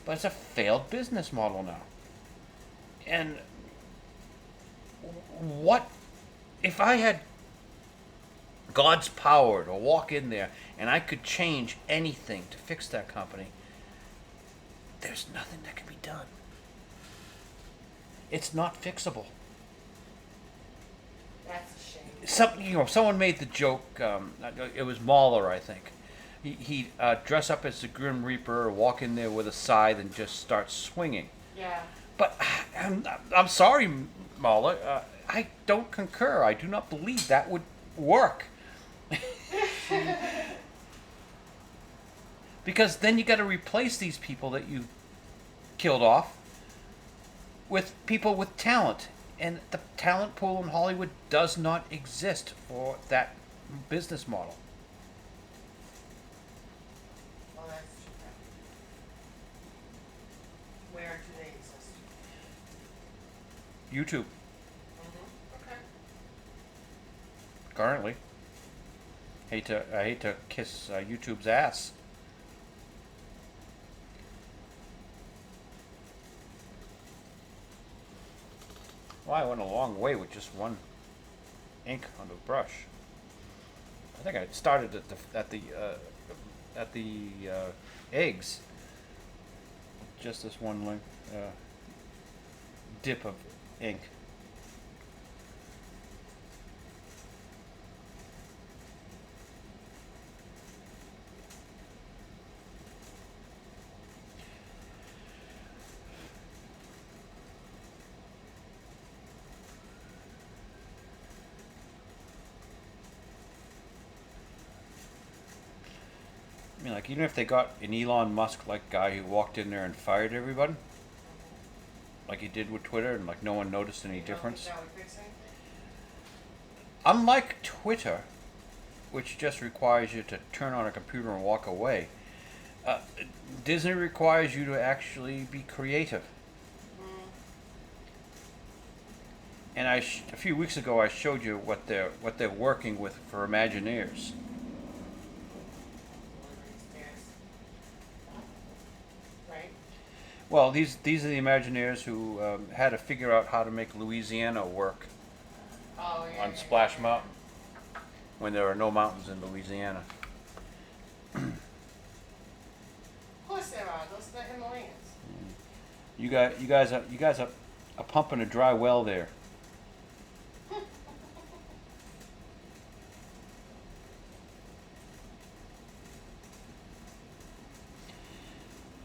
But it's a failed business model now. And what if I had God's power to walk in there and I could change anything to fix that company? There's nothing that can be done. It's not fixable. That's a shame. Someone made the joke. It was Mahler, I think. He'd dress up as the Grim Reaper, or walk in there with a scythe, and just start swinging. Yeah. But I'm sorry, Mahler. I don't concur. I do not believe that would work. Because then you got to replace these people that you killed off with people with talent. And the talent pool in Hollywood does not exist for that business model. Well, that's true. Where do they exist? YouTube, Okay. currently. I hate to kiss YouTube's ass. Well, I went a long way with just one ink on the brush. I think I started at the eggs. Just this one dip of ink. I mean, like, even if they got an Elon Musk-like guy who walked in there and fired everybody, like he did with Twitter, and like no one noticed any difference. That would fix anything? Unlike Twitter, which just requires you to turn on a computer and walk away, Disney requires you to actually be creative. And a few weeks ago, I showed you what they're working with for Imagineers. Right? Well, these are the Imagineers who had to figure out how to make Louisiana work Oh, yeah. on Splash Mountain when there are no mountains in Louisiana. Of course there are. Those are the Himalayas. You guys are pumping a dry well there.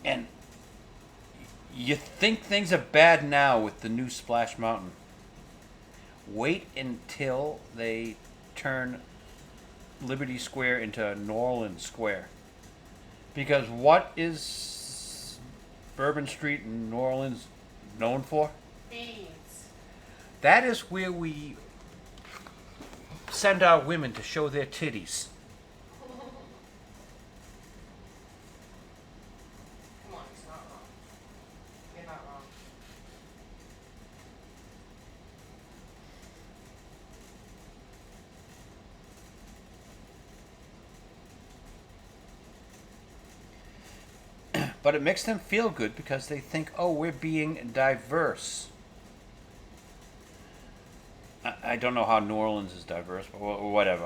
And you think things are bad now with the new Splash Mountain. Wait until they turn Liberty Square into New Orleans Square. Because what is Bourbon Street in New Orleans known for? Beads. That is where we send our women to show their titties. Come on, it's not wrong. You're not wrong. But it makes them feel good because they think, oh, we're being diverse. I don't know how New Orleans is diverse, but whatever.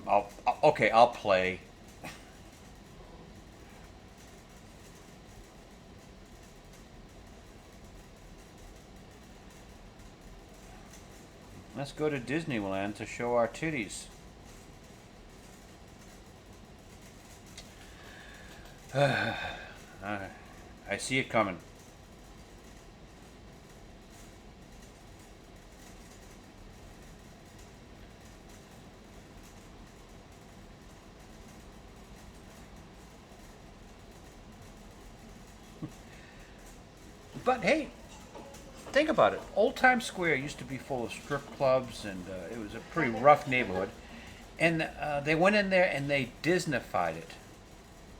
I'll play. Let's go to Disneyland to show our titties. I see it coming. But hey, think about it. Old Times Square used to be full of strip clubs, and it was a pretty rough neighborhood. And they went in there and they Disneyfied it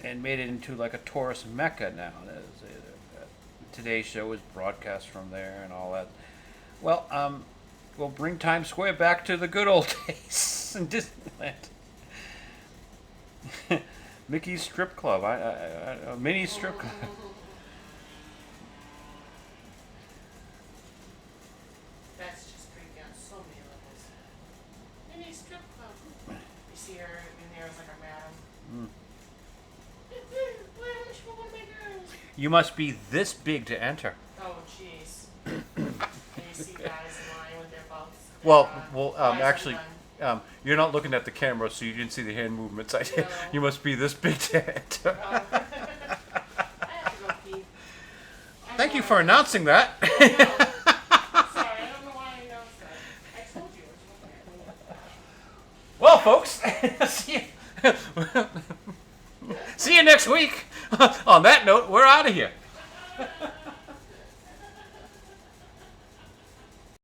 and made it into like a tourist mecca now. Today's show is broadcast from there and all that. Well, we'll bring Times Square back to the good old days in Disneyland. Mickey's Strip Club, Minnie's Strip Club. That's just creepy on so many levels. Mini strip club. You see her in there as like a madam. You must be this big to enter. Oh, jeez. And you see guys in line with their belts. Well, eyes actually, undone. you're not looking at the camera, so you didn't see the hand movements. No. You must be this big to enter. Oh. I have to go pee. Thank you for announcing that. Oh, no. Sorry, I don't know why I announced that. I told you I was looking at Well, folks, see you next week. On that note, we're out of here.